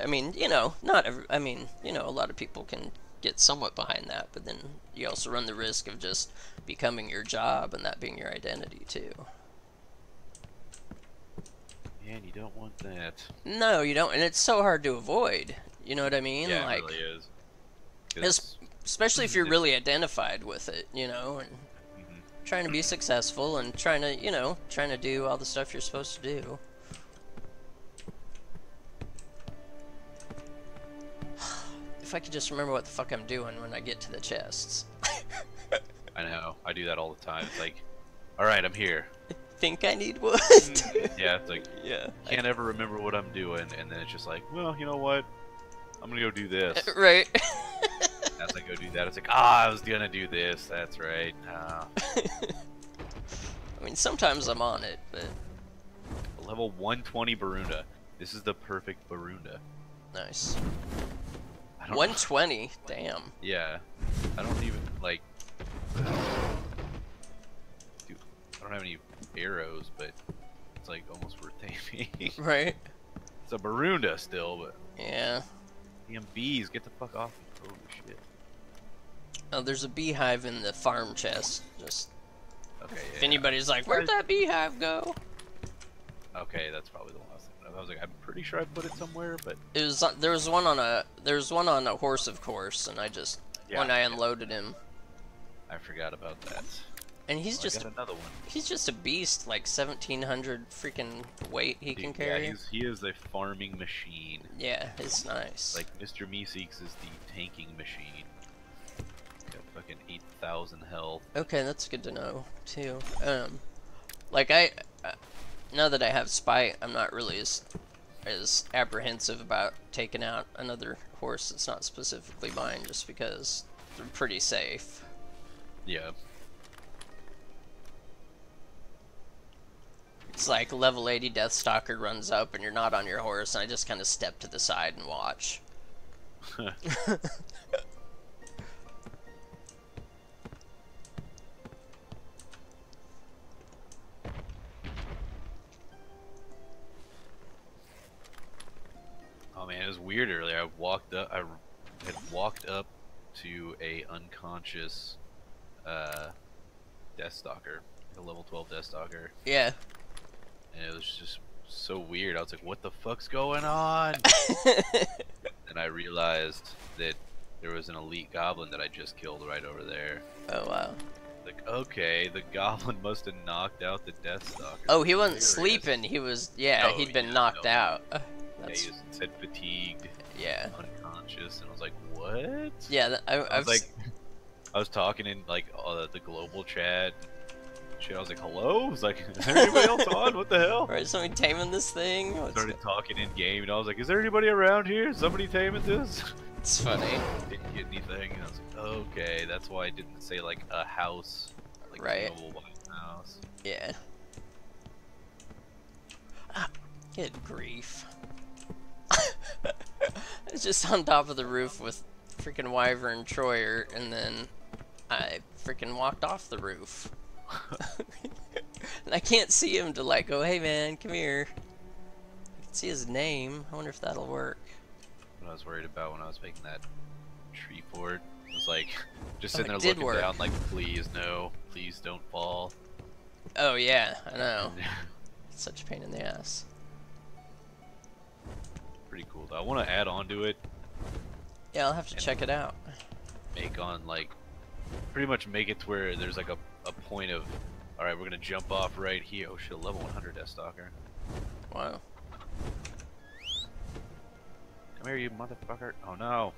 I mean, you know, not every, I mean, you know, a lot of people can get somewhat behind that, but then you also run the risk of just becoming your job and that being your identity too. Man, you don't want that. No, you don't, and it's so hard to avoid. You know what I mean? Yeah, like, it really is. especially if you're really identified with it, you know, and Mhm. trying to be successful and trying to, you know, trying to do all the stuff you're supposed to do. If I could just remember what the fuck I'm doing when I get to the chests. I know. I do that all the time. It's like, all right, I'm here. Think I need wood? Yeah, it's like, Yeah. can't ever remember what I'm doing, and then it's just like, well, you know what? I'm gonna go do this. Right. As I go do that, it's like, I was gonna do this. That's right. I mean, sometimes I'm on it, but Level 120 Barunda. This is the perfect Barunda. nice. I don't 120? Damn. Yeah. I don't even, like... Dude, I don't have any arrows, but it's, like, almost worth taming. Right? It's a Barunda still, but... Yeah. Damn bees, get the fuck off me. Holy shit. Oh, there's a beehive in the farm chest. Just Okay, if yeah. anybody's like, where'd that beehive go? Okay, that's probably the one I was thinking of. I was like, I'm pretty sure I put it somewhere, but... It was there was one on a horse, of course, and I just Yeah, when I yeah. unloaded him, I forgot about that. and he's Well, I just got another one. he's just a beast, like 1,700 freaking weight he can Dude, carry. Yeah, he is a farming machine. Yeah, it's nice. Like, Mr. Meeseeks is the tanking machine. Got fucking 8,000 health. Okay, that's good to know too. Like now that I have Spite, I'm not really as apprehensive about taking out another horse that's not specifically mine, just because they're pretty safe. Yeah. It's like level 80 Deathstalker runs up and you're not on your horse, and I just kind of step to the side and watch. Oh man, it was weird earlier. I had walked up to a unconscious Deathstalker, a level 12 Deathstalker, Yeah. and it was just so weird. I was like, what the fuck's going on? And I realized that there was an elite goblin that I just killed right over there. Oh wow. Like, okay, the goblin must have knocked out the Deathstalker. Oh, he wasn't Hilarious. sleeping. He was, yeah, Oh, he'd been yeah, knocked no. out. Yeah, That's, he said fatigued, yeah. unconscious, and I was like, what? Yeah, I I've was like, I was talking in like the global chat. Shit, I was like, hello? I was like, is there anybody else on? What the hell? right, somebody taming this thing? Started talking in game, and I was like, is there anybody around here? Is somebody taming this? It's funny. Didn't get anything, and I was like, okay, that's why I didn't say like a house, like Right. a mobile house. Yeah. Ah, good grief. I was just on top of the roof with freaking Wyvern Troyer, and then I freaking walked off the roof. And I can't see him to like go, hey man, come here. I can see his name. I wonder if that'll work. What I was worried about when I was making that tree fort was like just Oh, sitting it there did looking work. down, like, please no, please don't fall. Oh yeah, I know. It's such a pain in the ass. Pretty cool though. I want to add on to it. Yeah, I'll have to check it out. make on like pretty much make it to where there's like a point of, all right, we're gonna jump off right here. Oh shit, level 100 Death Stalker. Wow. Come here, you motherfucker. Oh no.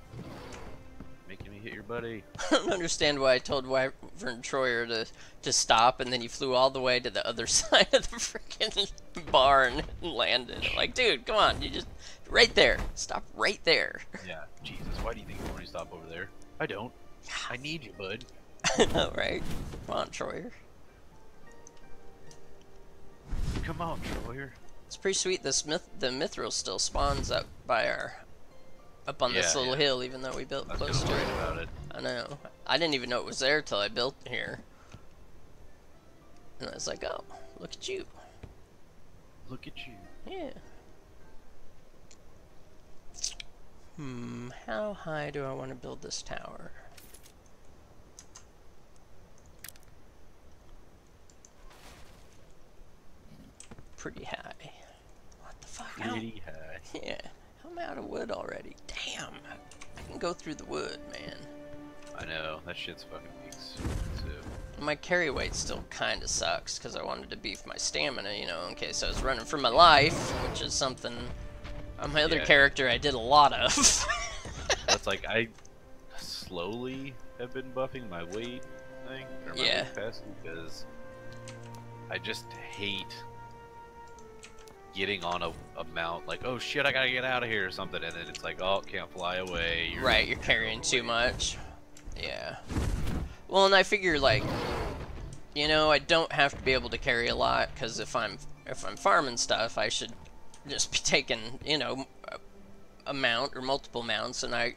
Making me hit your buddy. I don't understand why I told Wyvern Troyer to stop, and then you flew all the way to the other side of the freaking barn and landed. Like, dude, come on, you just right there. Stop right there. Yeah, Jesus, why do you think you want to stop over there? I don't. I need you, bud. All right, come on, Troyer. Come on, Troyer. It's pretty sweet. The mithril still spawns up by up on this little hill, even though we built close to it. About it. I know. I didn't even know it was there till I built here. And I was like, oh, look at you. Look at you. Yeah. How high do I want to build this tower? Pretty high. What the fuck? Pretty high. Yeah. I'm out of wood already. Damn. I can go through the wood, man. I know. That shit's fucking expensive. My carry weight still kind of sucks because I wanted to beef my stamina, you know, in case I was running for my life, which is something on my other character I did a lot of. That's like, I slowly have been buffing my weight thing, or my weight capacity, because I just hate getting on a mount, like, oh shit, I gotta get out of here or something, and then it's like, oh, can't fly away. You're carrying too much. Yeah. Well, and I figure, like, you know, I don't have to be able to carry a lot, because if I'm farming stuff, I should just be taking, you know, a mount or multiple mounts, and I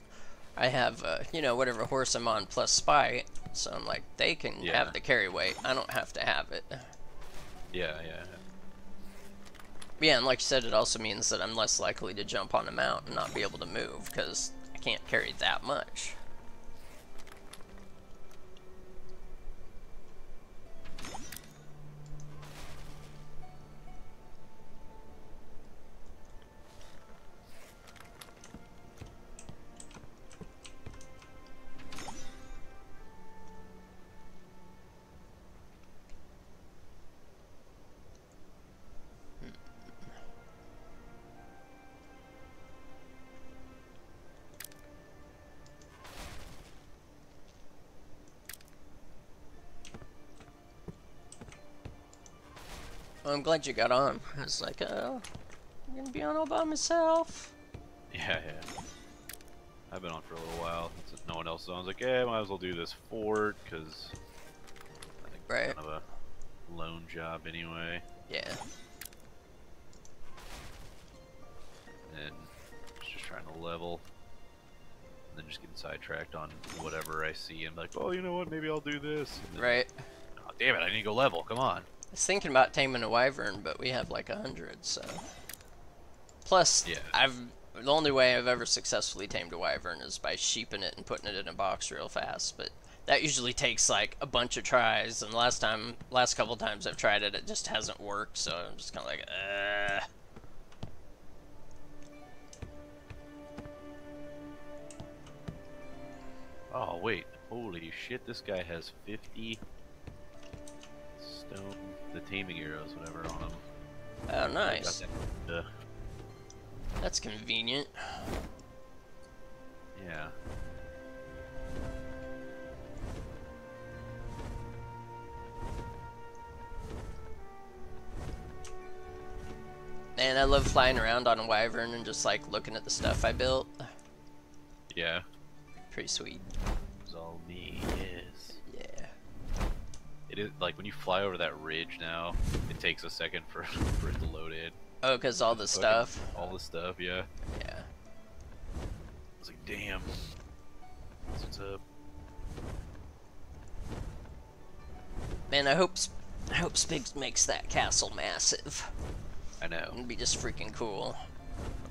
have, you know, whatever horse I'm on plus spite, so I'm like, they can have the carry weight. I don't have to have it. Yeah. Yeah, and like you said, it also means that I'm less likely to jump on a mount and not be able to move, because I can't carry that much. Well, I'm glad you got on. I was like, oh, I'm gonna be on all by myself. Yeah. I've been on for a little while. Since no one else is on, I was like, yeah, might as well do this fort, because I think it's kind of a lone job anyway. Yeah. And just trying to level. And then just getting sidetracked on whatever I see and be like, oh, you know what, maybe I'll do this. Then, oh, damn it, I need to go level, come on. I was thinking about taming a wyvern, but we have like 100, so. Plus, the only way I've ever successfully tamed a wyvern is by sheeping it and putting it in a box real fast, but that usually takes like a bunch of tries, and last couple times I've tried it, it just hasn't worked, so I'm just kind of like, Oh, wait, holy shit, this guy has 50 stone, the taming arrows, whatever, on him. Oh, nice. That's convenient. Yeah. Man, I love flying around on a wyvern and just like looking at the stuff I built. Yeah. Pretty sweet. It's all me, yes. Yeah. It is, like, when you fly over that ridge now, it takes a second for it to load in. Oh, because all the stuff? All the stuff, yeah. Yeah. I was like, damn. That's what's up. Man, I hope Spigs makes that castle massive. I know. It'd be just freaking cool.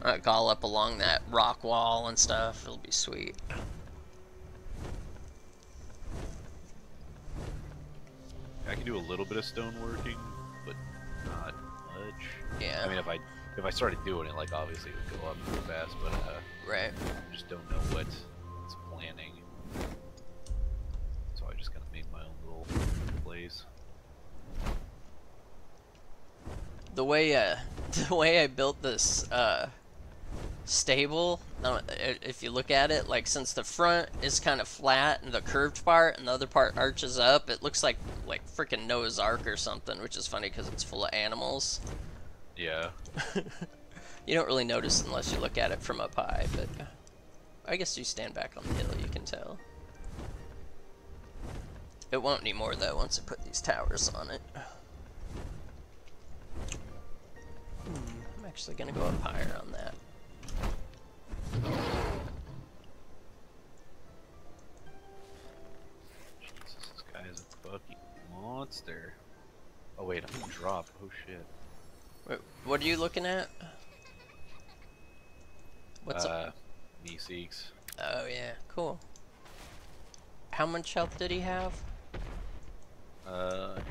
Like all up along that rock wall and stuff. It'll be sweet. I can do a little bit of stoneworking, but not much. Yeah. I mean, if I started doing it, like, obviously it would go up real fast, but right. I just don't know what's planning. made my own little place. The way the way I built this stable, if you look at it, like since the front is kind of flat and the curved part and the other part arches up, it looks like freaking Noah's Ark or something, which is funny because it's full of animals. Yeah. You don't really notice unless you look at it from up high, but I guess you stand back on the hill, you can tell. It won't anymore though once I put these towers on it. I'm actually gonna go up higher on that. Jesus, this guy is a fucking monster. Oh wait, I'm gonna drop. Oh shit. Wait, what are you looking at? What's up? Me seeks. Oh yeah, cool. How much health did he have? Seconds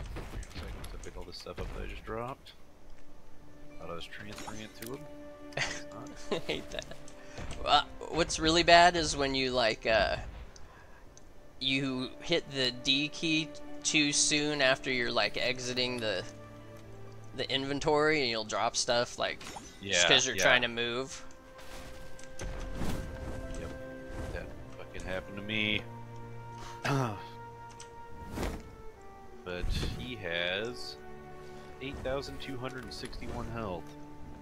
to pick all this stuff up that I just dropped. Thought I was transferring it to him. It's not. I hate that. What's really bad is when you you hit the D key too soon after you're exiting the inventory, and you'll drop stuff just because you're trying to move. Yep, that fucking happened to me. But he has 8,261 health.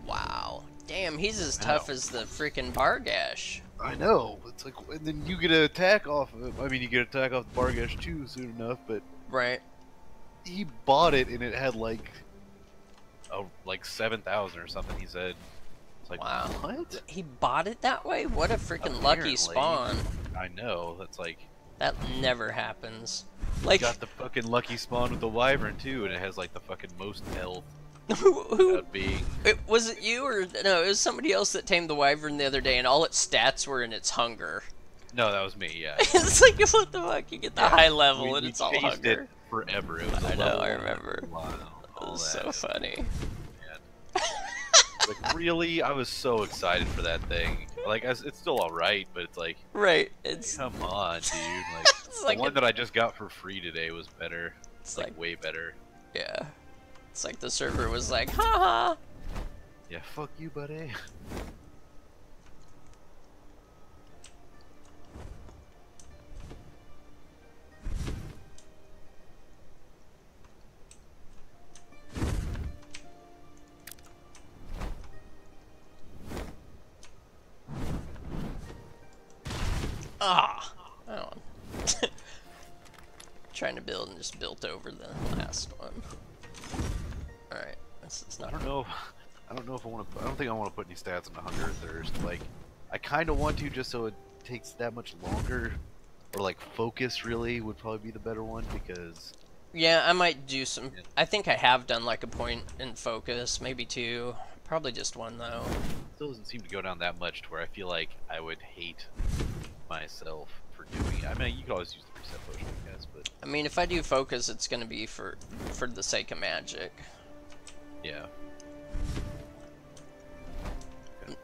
Wow. Damn, he's as tough as the freaking Bargash. I know. It's like, and then you get an attack off of him. I mean, you get an attack off the Bargash too soon enough, but right. He bought it and it had like 7,000 or something. He said. It's like, wow. What? He bought it that way? What a freaking lucky spawn. I know. That's like. That never happens. Like, got the fucking lucky spawn with the wyvern too, and it has like the fucking most health. Who? Being... Was it you or no? It was somebody else that tamed the wyvern the other day, and all its stats were in its hunger. No, that was me. Yeah. It's like what the fuck? You get the high level, and it's all hunger. It forever. It was I know. I remember. Wow. It was so funny. Like really, I was so excited for that thing. Like, it's still all right, but it's like, right? It's come on, dude. Like, the one that I just got for free today was better. It's like way better. Yeah. It's like the server was like, haha. Yeah, fuck you, buddy. Ah, oh. Trying to build and just built over the last one. All right, it's not. I don't know if I want to. I don't think I want to put any stats on Hunger Thirst. Like, I kind of want to, just so it takes that much longer. Or like Focus really would probably be the better one because. Yeah, I might do some. Yeah. I think I have done like a point in Focus, maybe two. Probably just one though. It still doesn't seem to go down that much to where I feel like I would hate myself for doing it. I mean, you could always use the reset potion, I guess, but I mean, if I do Focus, it's gonna be for the sake of magic. Yeah. I'm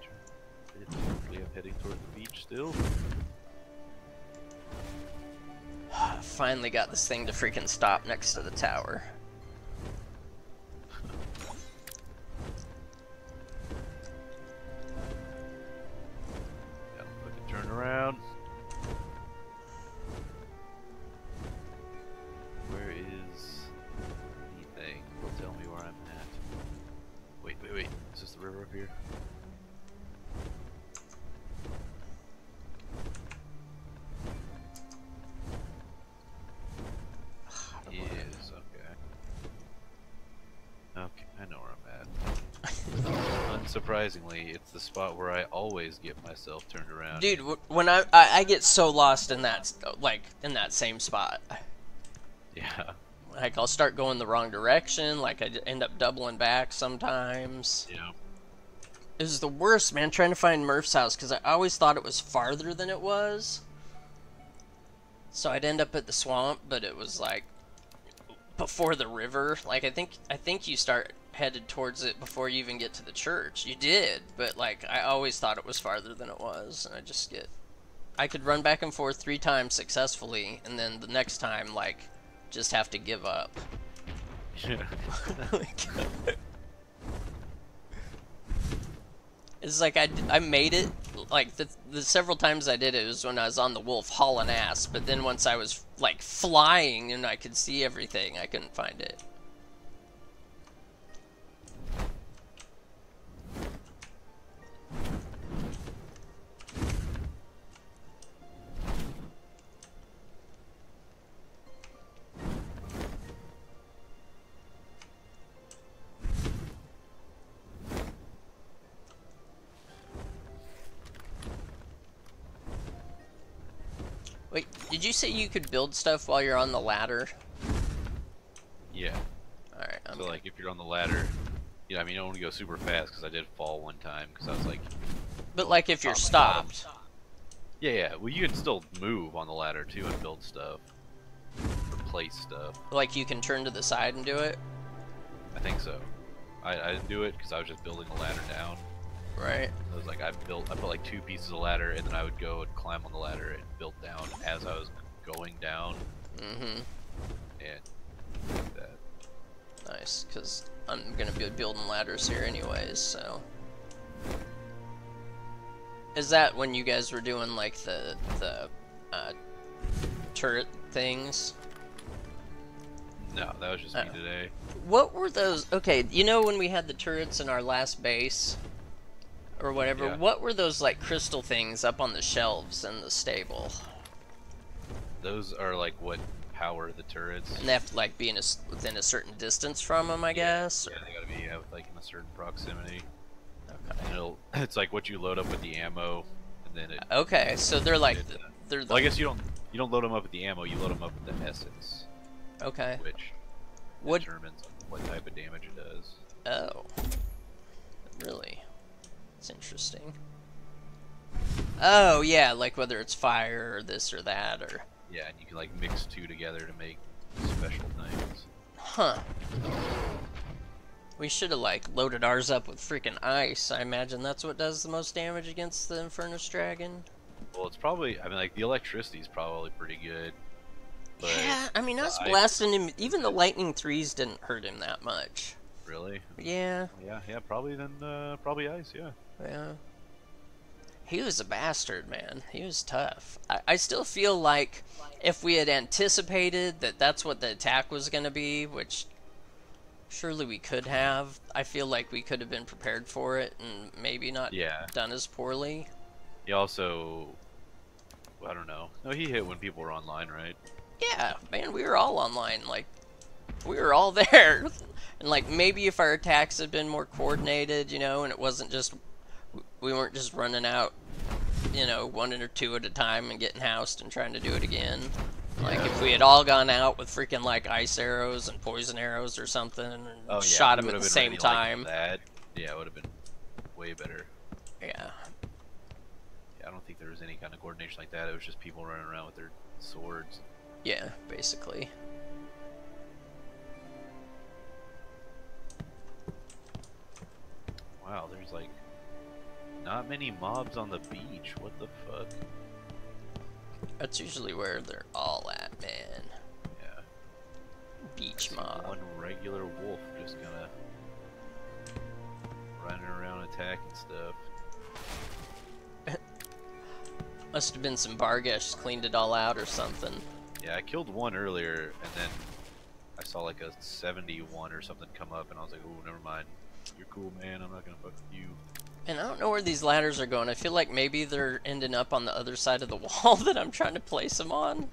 heading toward the beach still. Finally got this thing to freaking stop next to the tower. Gotta fucking turn around. Where is anything? Will tell me where I'm at. Wait. Is this the river up here? Yes, okay. Okay, I know where I'm at. Unsurprisingly, it's the spot where I always get myself turned around. Dude, when I get so lost in that, in that same spot. Yeah. Like, I'll start going the wrong direction, like I end up doubling back sometimes. Yeah. It was the worst, man, trying to find Murph's house, because I always thought it was farther than it was. So I'd end up at the swamp, but it was like before the river. Like, I think you start headed towards it before you even get to the church. You did, but like I always thought it was farther than it was, and I just get I could run back and forth 3 times successfully, and then the next time, like, just have to give up. Like, it's like I made it, like, the several times I did it was when I was on the wolf hauling ass, but then once I was, like, flying and I could see everything, I couldn't find it. Wait, did you say you could build stuff while you're on the ladder? Yeah. Alright, So like if you're on the ladder, you know, I mean, you don't want to go super fast because I did fall one time because I was like. But like if you're stopped. Yeah, yeah. Well, you can still move on the ladder too and build stuff, replace stuff. Like you can turn to the side and do it? I think so. I didn't do it because I was just building the ladder down. Right. I was like, I built like 2 pieces of ladder, and then I would go and climb on the ladder and build down as I was going down. Mm-hmm. And like that. Nice, because I'm gonna be building ladders here anyways, so. Is that when you guys were doing like the turret things? No, that was just me today. What were those? Okay, you know when we had the turrets in our last base? Or whatever, Yeah. What were those like crystal things up on the shelves in the stable? Those are like what power the turrets. And they have to like be within a certain distance from them, I guess? Yeah, they gotta be like in a certain proximity. Okay. And it's like what you load up with the ammo, and then it. Okay, so they're like they're the. Well, I guess you don't load them up with the ammo. You load them up with the essence. Okay. Which determines what type of damage it does. Oh. Really? That's interesting. Oh yeah, like whether it's fire or this or that or. Yeah, and you can like mix 2 together to make special things. Huh. We should have like loaded ours up with freaking ice. I imagine that's what does the most damage against the Infernus Dragon. Well, it's probably. I mean, like the electricity is probably pretty good. But yeah, I mean, us blasting him. Even the lightning 3s didn't hurt him that much. Really? Yeah. Yeah. Probably then. Probably ice. Yeah. Yeah. He was a bastard, man. He was tough. I still feel like if we had anticipated that that's what the attack was going to be, which surely we could have, I feel like we could have been prepared for it and maybe not done as poorly. He also, I don't know. No, he hit when people were online, right? Yeah, man, we were all online. Like, we were all there. And, like, maybe if our attacks had been more coordinated, you know, and it wasn't just... We weren't just running out, you know, 1 or 2 at a time and getting housed and trying to do it again. Like, if we had all gone out with freaking, like, ice arrows and poison arrows or something and shot them at the same time. Like that. Yeah, it would have been way better. Yeah. I don't think there was any kind of coordination like that. It was just people running around with their swords. Yeah, basically. Wow, there's like not many mobs on the beach. What the fuck? That's usually where they're all at, man. Yeah. Beach mob. One regular wolf just gonna running around attacking stuff. Must have been some Bargesh cleaned it all out or something. Yeah, I killed one earlier, and then I saw like a 71 or something come up, and I was like, "Ooh, never mind. You're cool, man. I'm not gonna fuck with you." And I don't know where these ladders are going. I feel like maybe they're ending up on the other side of the wall that I'm trying to place them on.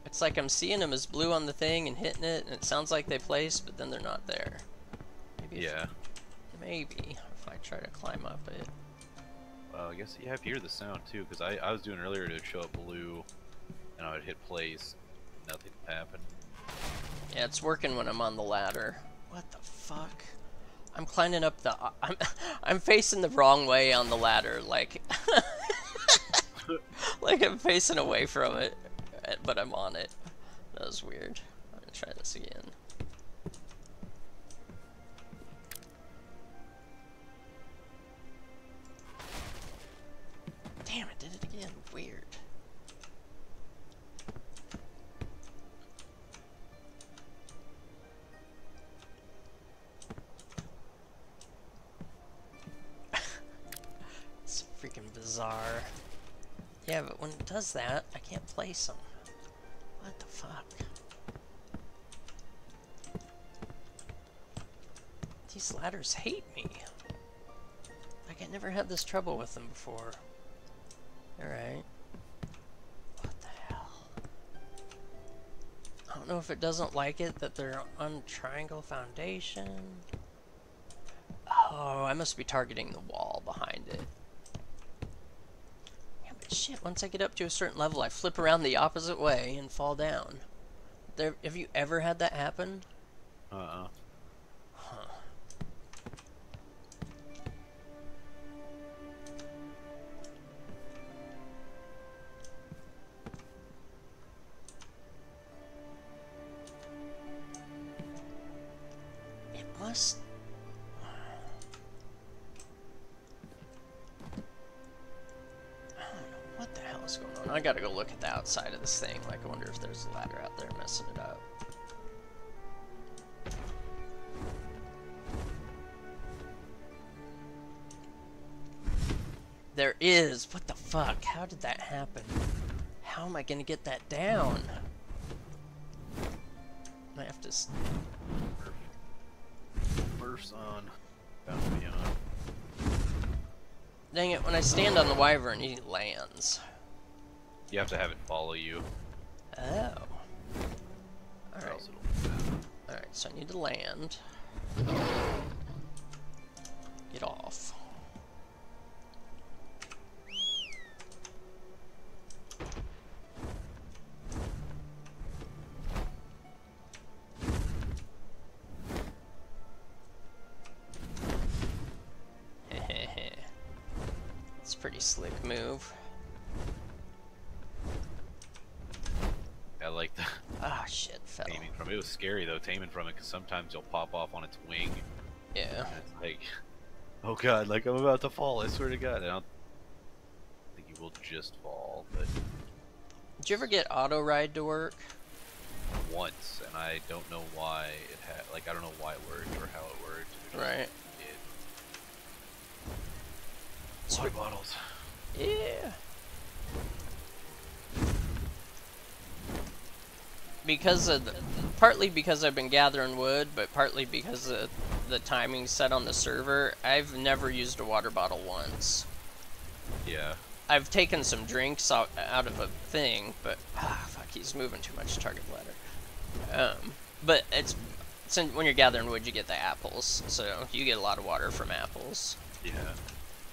It's like I'm seeing them as blue on the thing and hitting it, and it sounds like they place, but then they're not there. Maybe maybe if I try to climb up it. I guess you have to hear the sound too, because I was doing earlier to show up blue, and I would hit place, nothing would happen. Yeah, it's working when I'm on the ladder. What the fuck? I'm climbing up the... I'm facing the wrong way on the ladder, like... like I'm facing away from it, but I'm on it. That was weird. I'm gonna try this again. bizarre. Yeah, but when it does that, I can't place them. What the fuck? These ladders hate me. Like, I never had this trouble with them before. Alright. What the hell? I don't know if it doesn't like it that they're on triangle foundation. Oh, I must be targeting the wall behind it. Yeah, but shit, once I get up to a certain level, I flip around the opposite way and fall down. Have you ever had that happen? Uh-uh. Huh. It must... What the hell is going on? I gotta go look at the outside of this thing. Like, I wonder if there's a ladder out there messing it up. There is! What the fuck? How did that happen? How am I gonna get that down? I have to... Burst on. Bound to be on. Dang it, when I stand on the wyvern, he lands. You have to have it follow you. Oh. Or Alright. else it'll Alright, so I need to land. Get off. It's a pretty slick move. I like the Ah, shit, fell. taming from it. It was scary though, taming from it, because sometimes you'll pop off on its wing. Yeah. And it's like, oh god, like I'm about to fall, I swear to god. I don't think you will just fall, but Did you ever get auto ride to work? once, and I don't know why it had, like, I don't know why it worked or how it worked. It just Right. did. Water bottles. Yeah. Because of partly because I've been gathering wood, but partly because of the timing set on the server, I've never used a water bottle once. Yeah. I've taken some drinks out of a thing, but fuck, he's moving too much target ladder. But since when you're gathering wood, you get the apples, so you get a lot of water from apples. Yeah.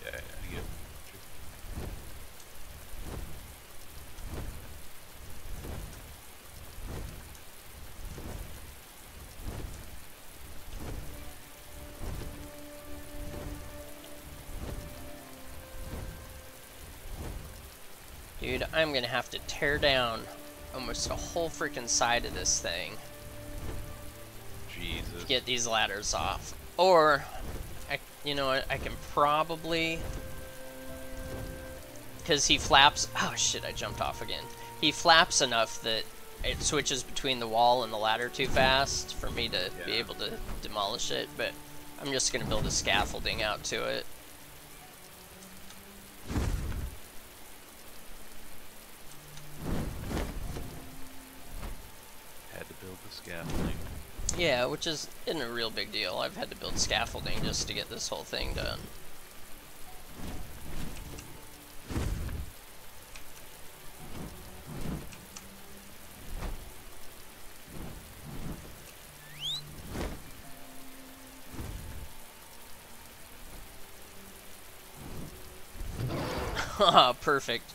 Yeah, I get it. Dude, I'm gonna have to tear down almost a whole freaking side of this thing Jesus. to get these ladders off. Or, you know what, I can probably... Because he flaps... Oh shit, I jumped off again. He flaps enough that it switches between the wall and the ladder too fast for me to be able to demolish it, but I'm just gonna build a scaffolding out to it. Had to build the scaffolding. Yeah, which isn't a real big deal. I've had to build scaffolding just to get this whole thing done. Haha, perfect.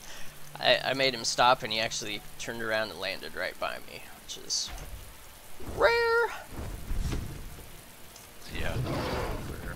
I made him stop and he actually turned around and landed right by me, which is rare. Yeah. Rare.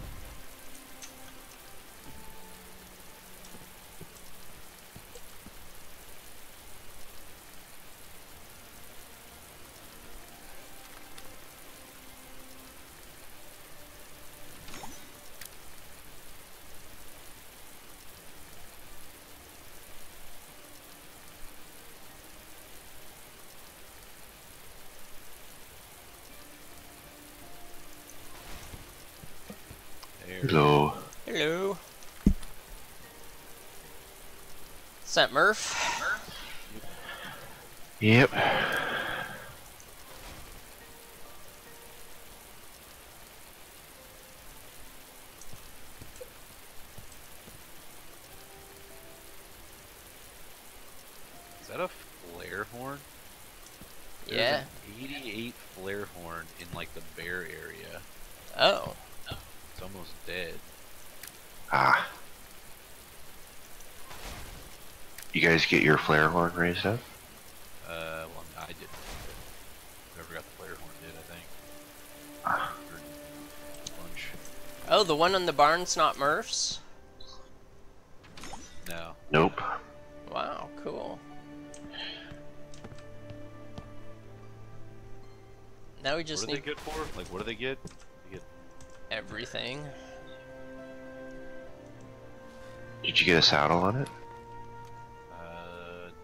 There. Hello. Hello. What's that, Murph? Yep. Is that a flare horn? There's Yeah. an 88 flare horn in like the bear area. Oh. It's almost dead. Ah. You guys get your flare horn raised up? Well, I didn't. Whoever got the flare horn did, I think. Ah. Or a bunch. Oh, the one on the barn's not Murph's? No. Nope. Wow, cool. Now we just What are need they good for? Like, what do they get? They get everything. Did you get a saddle on it?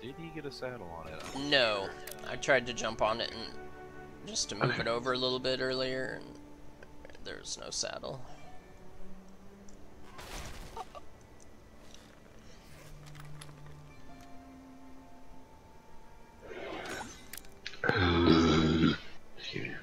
did he get a saddle on it? I'm No. sure. I tried to jump on it and just to move Okay. it over a little bit earlier, and there's no saddle. Excuse me.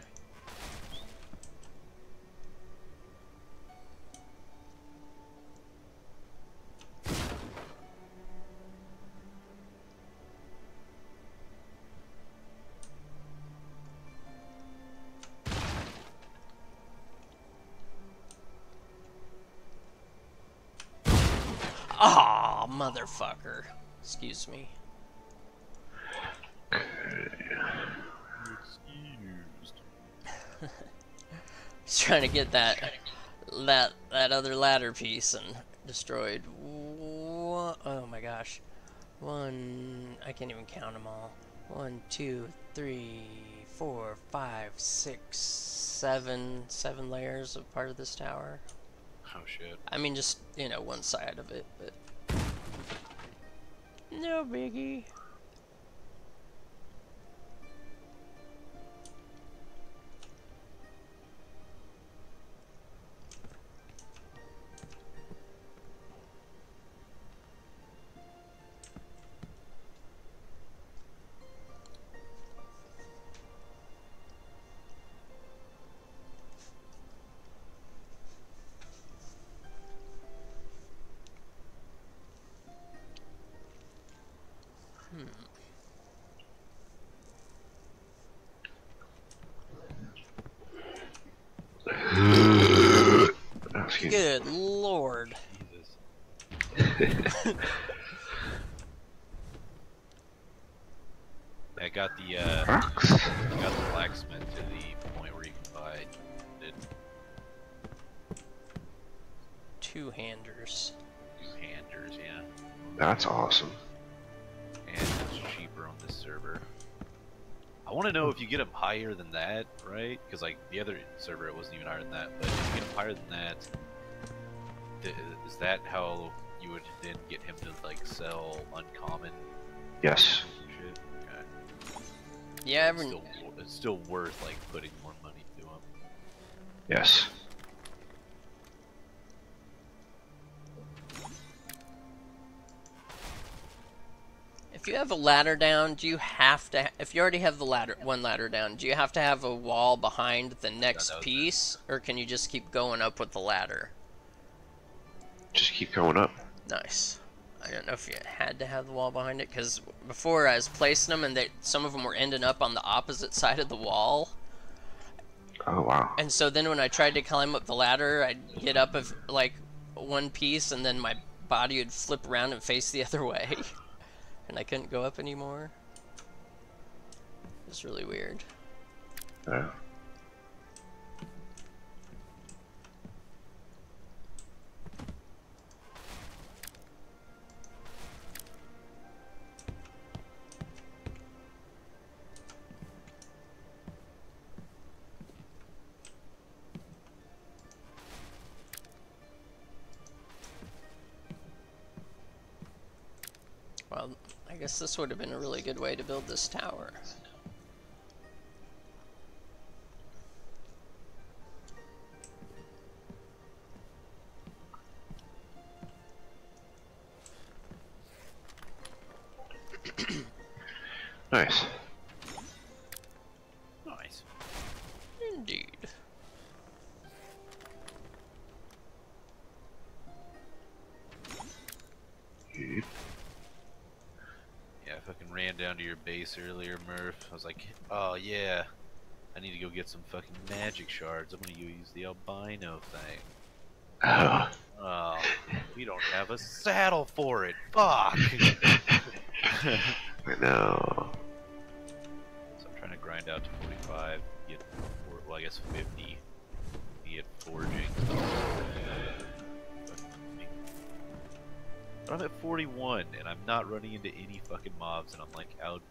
Ah, motherfucker. Excuse me. Excused. He's trying to get that other ladder piece and destroyed. Oh my gosh. I can't even count them all. 1, 2, 3, 4, 5, 6, 7 layers of part of this tower. Oh shit. I mean, just, you know, one side of it, but no biggie. Oh, excuse me. Good lord. Jesus. I got the Rocks. I got the blacksmith to the point where you can buy it. Two-handers. Two-handers, yeah. That's awesome. And it's cheaper on this server. I want to know if you get them higher than that, right? Because like the other server, it wasn't even higher than that. But if you get them higher than that, is that how you would then get him to like sell uncommon Yes. shit? Okay. Yeah, It's still worth like putting more money to him. Yes. if you have a ladder down, do you have to, if you already have the one ladder down, do you have to have a wall behind the next that was piece, or can you just keep going up with the ladder? Just keep going up. Nice. I don't know if you had to have the wall behind it, because before I was placing them, and some of them were ending up on the opposite side of the wall. Oh wow. And so then when I tried to climb up the ladder, I'd get up of like one piece, and then my body would flip around and face the other way. And I couldn't go up anymore. It was really weird. Yeah. Well, I guess this would have been a really good way to build this tower. Nice. Nice. Indeed. Yeet. Yeah, I fucking ran down to your base earlier, Murph. I was like, oh yeah, I need to go get some fucking magic shards. I'm gonna go use the albino thing. Oh. Oh, we don't have a saddle for it. Fuck. I know. So I'm trying to grind out to 45. Get, well, I guess 50. Get forging. But I'm at 41, and I'm not running into any fucking mobs, and I'm like out,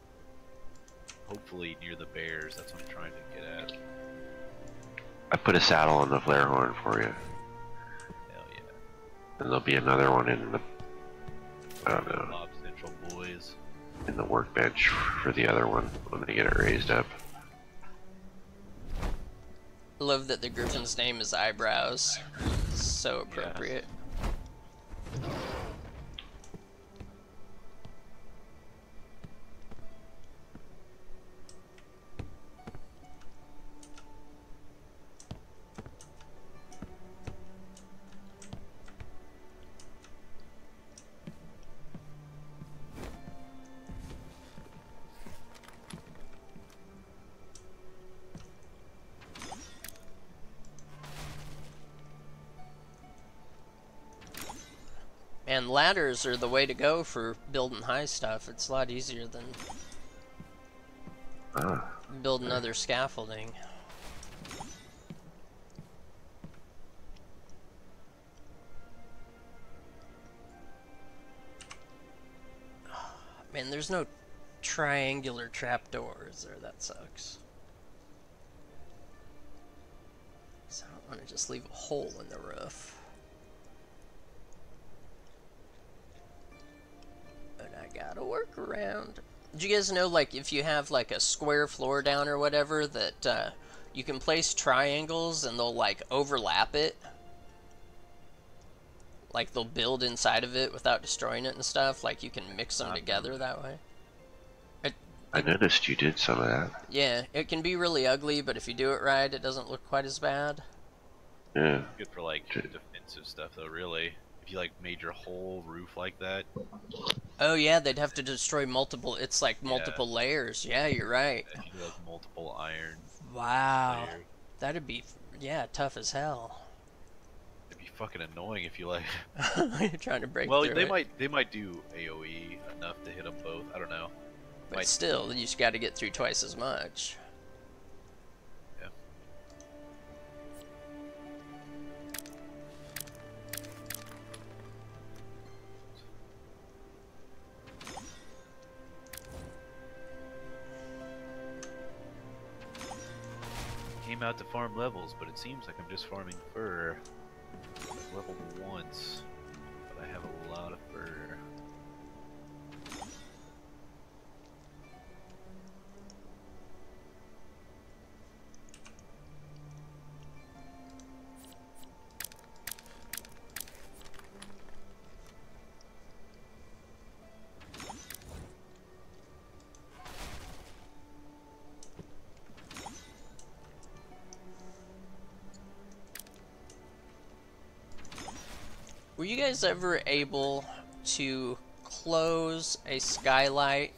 hopefully near the bears. That's what I'm trying to get at. I put a saddle on the flare horn for you. Hell yeah. And there'll be another one in the, I don't know, Mob Central boys. in the workbench for the other one when they get it raised up. I love that the griffin's name is Eyebrows. So appropriate. And ladders are the way to go for building high stuff. It's a lot easier than Ah, building other scaffolding. Man, there's no triangular trapdoors there. That sucks. So I don't want to just leave a hole in the roof. But I gotta work around. Did you guys know, like, if you have, like, a square floor down or whatever, that, you can place triangles and they'll, like, overlap it? Like, they'll build inside of it without destroying it and stuff? Like, you can mix them together that way? I noticed you did some of that. Yeah, it can be really ugly, but if you do it right, it doesn't look quite as bad. Yeah. Good for like defensive stuff though, really. If you like made your whole roof like that. Oh yeah, they'd have to destroy multiple, it's like multiple layers. Yeah, you're right. If you do like multiple iron Wow. layers. That'd be, yeah, tough as hell. It'd be fucking annoying if you like. You're trying to break Well, through they it. might do AOE enough to hit them both. I don't know. But still, you just got to get through twice as much. Yeah. Came out to farm levels, but it seems like I'm just farming fur. I've leveled once, but I have a lot of fur. Were you guys ever able to close a skylight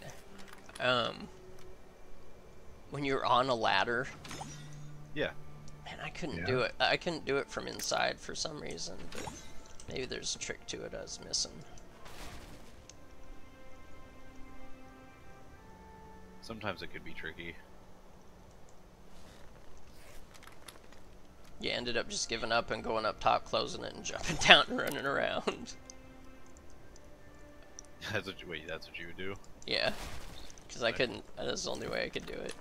when you're on a ladder? Yeah. Man, I couldn't do it. I couldn't do it from inside for some reason, but maybe there's a trick to it I was missing. Sometimes it could be tricky. You ended up just giving up and going up top, closing it, and jumping down and running around. That's what you, wait, that's what you would do? Yeah, because I couldn't. That was the only way I could do it.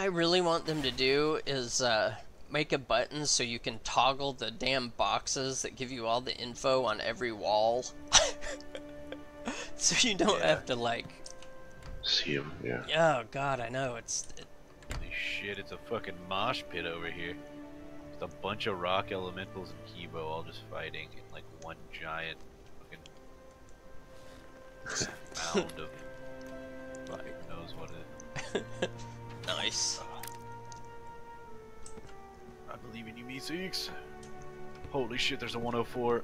really want them to do is make a button so you can toggle the damn boxes that give you all the info on every wall. So you don't have to, like... See him, yeah. Oh god, I know, Holy shit, it's a fucking mosh pit over here. Just a bunch of rock elementals and Kibo all just fighting in like one giant fucking mound of like... who knows what it is. Nice. I believe in you, me6. Holy shit, there's a 104.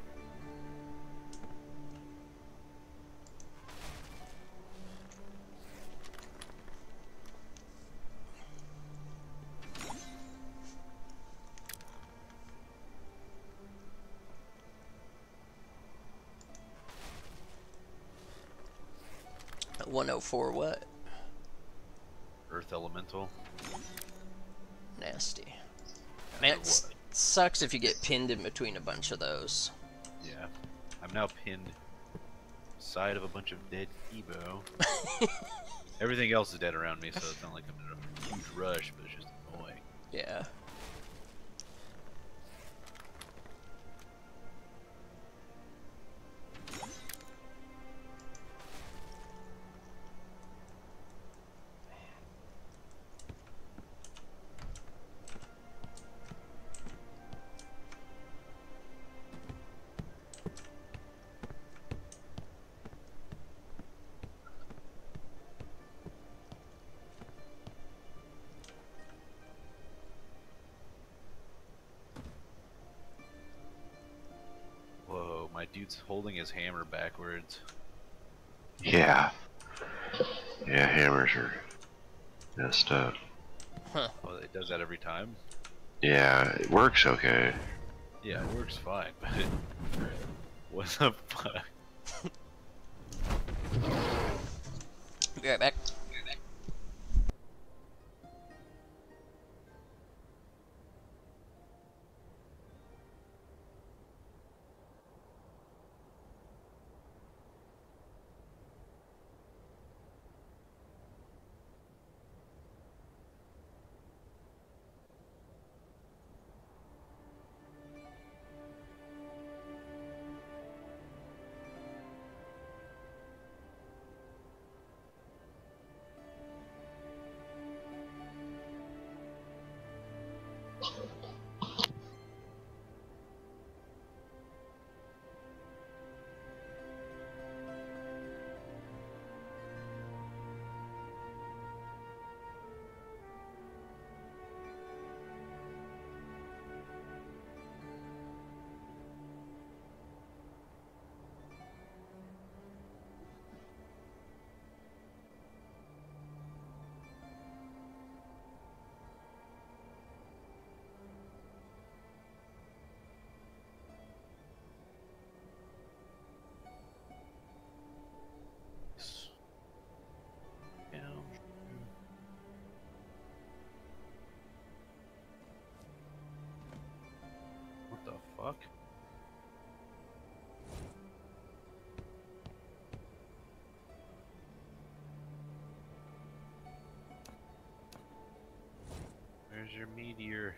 At 104 what? Earth elemental. Nasty. Man, it sucks if you get pinned in between a bunch of those. Yeah. I'm now pinned side of a bunch of dead Kibo. Everything else is dead around me, so it's not like I'm in a huge rush, but it's just annoying. Yeah. Whoa, my dude's holding his hammer backwards. Yeah. Yeah, hammers are messed up. Huh. Well, it does that every time? Yeah, it works okay. Yeah, it works fine, but what the fuck? Be right back. What the fuck? Where's your meteor?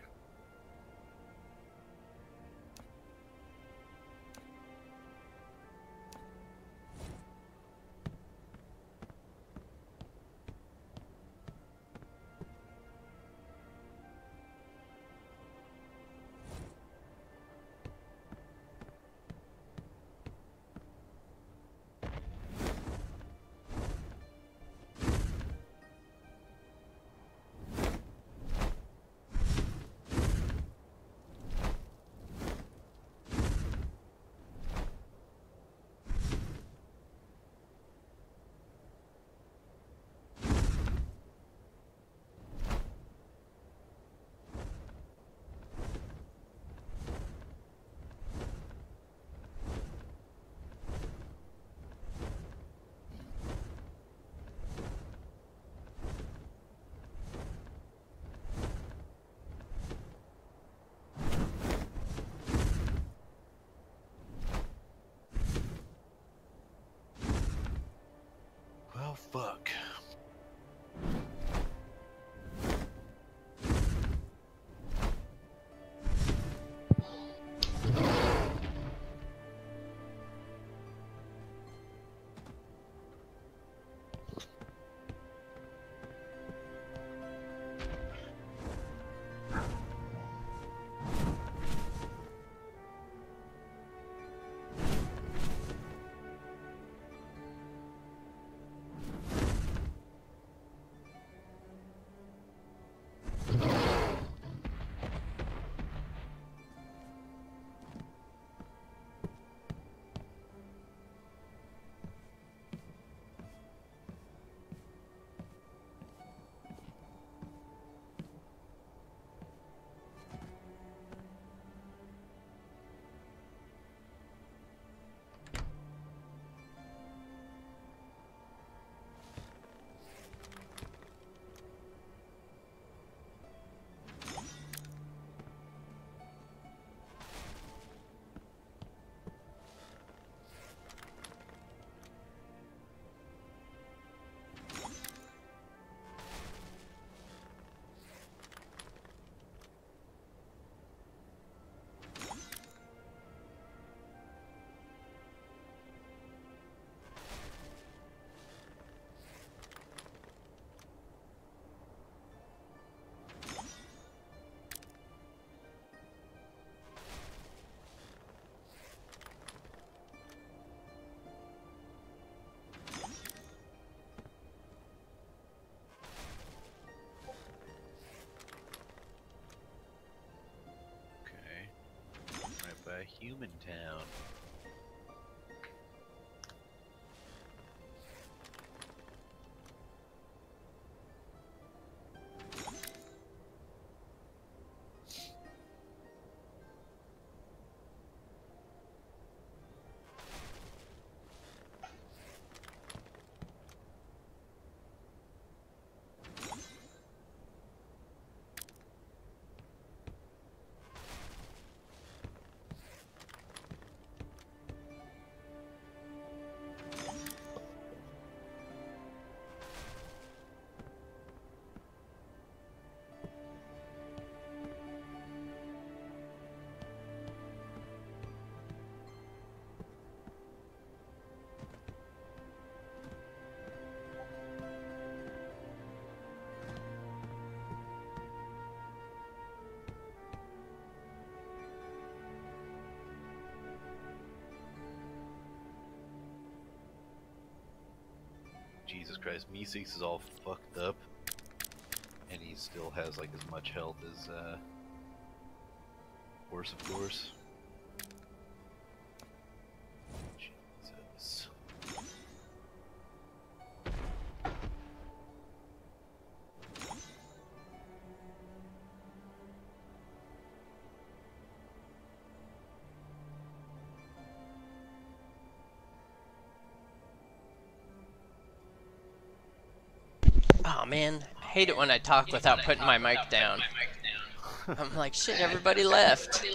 Well, fuck. Human Town. Jesus Christ, Meeseeks is all fucked up, and he still has like as much health as Horse, of course. Jesus. Oh man, I hate it when I talk without putting my mic down. I'm like, shit, everybody left.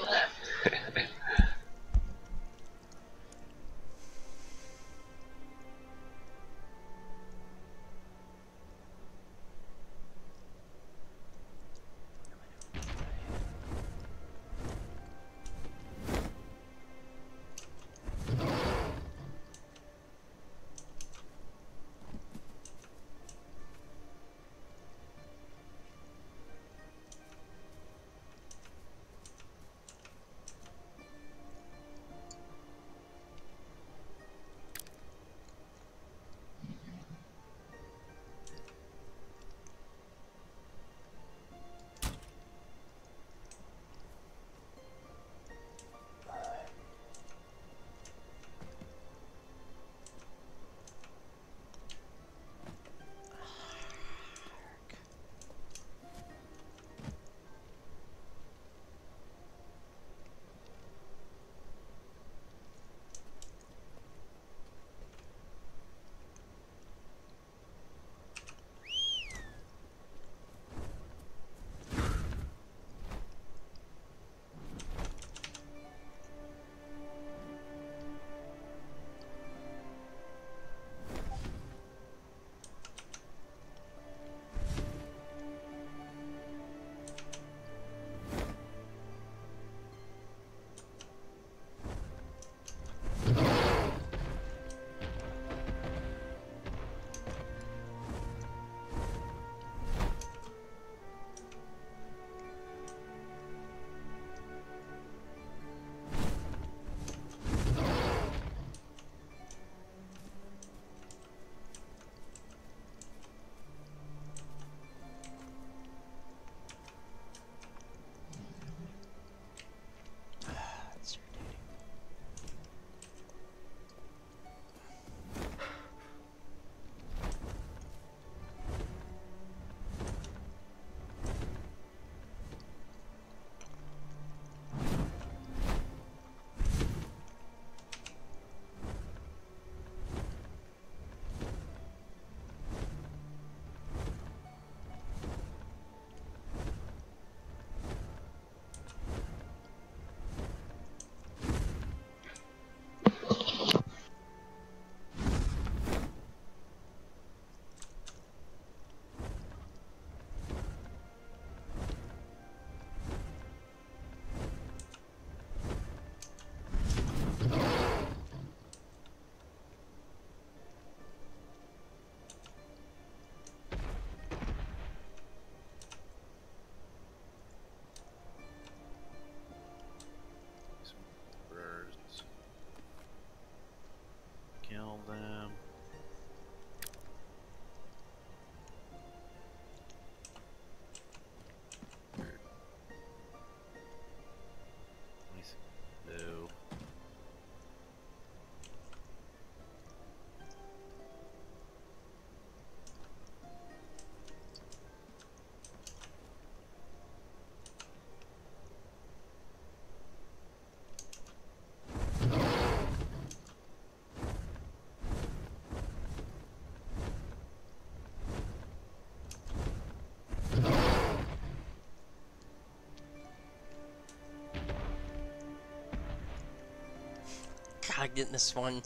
getting this one,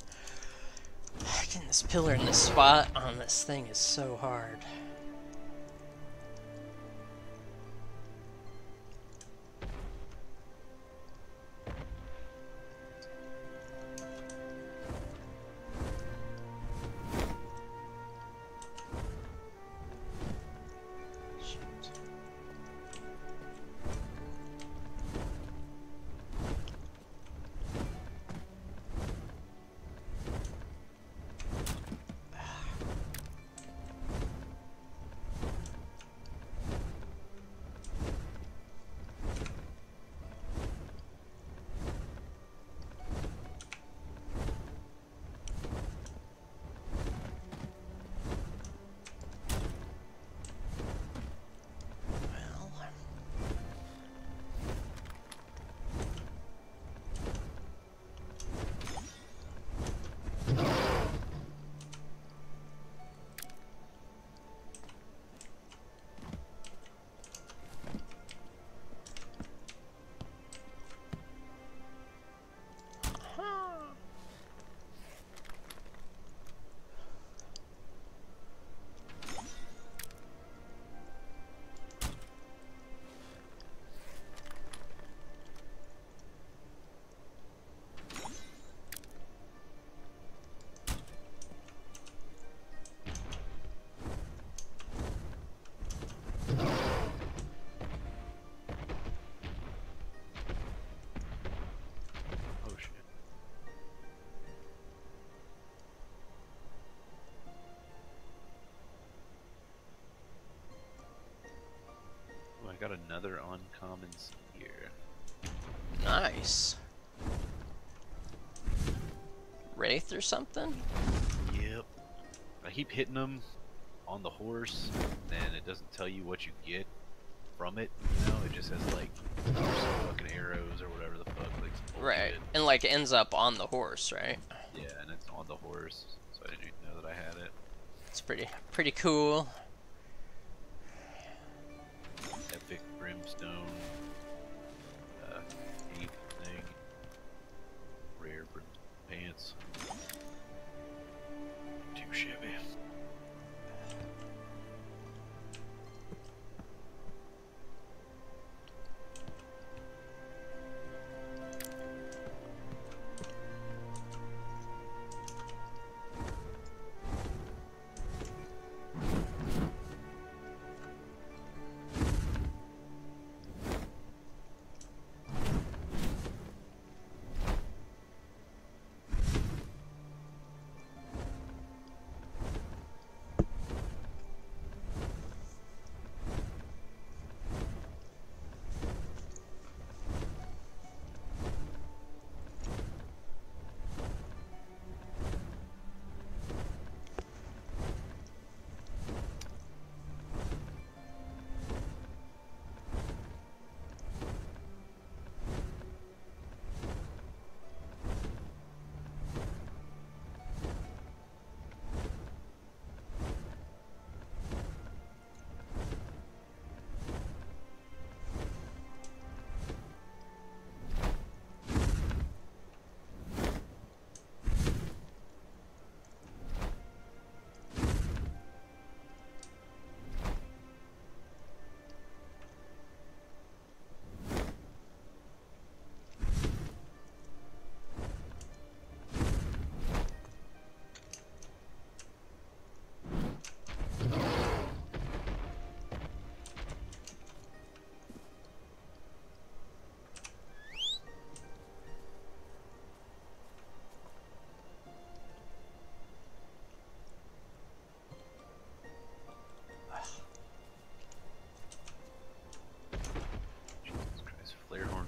getting this pillar in this spot on this thing is so hard. Oh shit. Oh, I got another uncommon here. Nice. Wraith or something? Yep. I keep hitting them on the horse, and it doesn't tell you what you get from it. You know, it just says like some fucking arrows or whatever the fuck. Like some Right. bullshit. And like ends up on the horse, right? Yeah, and it's on the horse, so I didn't even know that I had it. It's pretty cool. Epic brimstone. Eighth thing. Rare brimstone pants. Too shabby.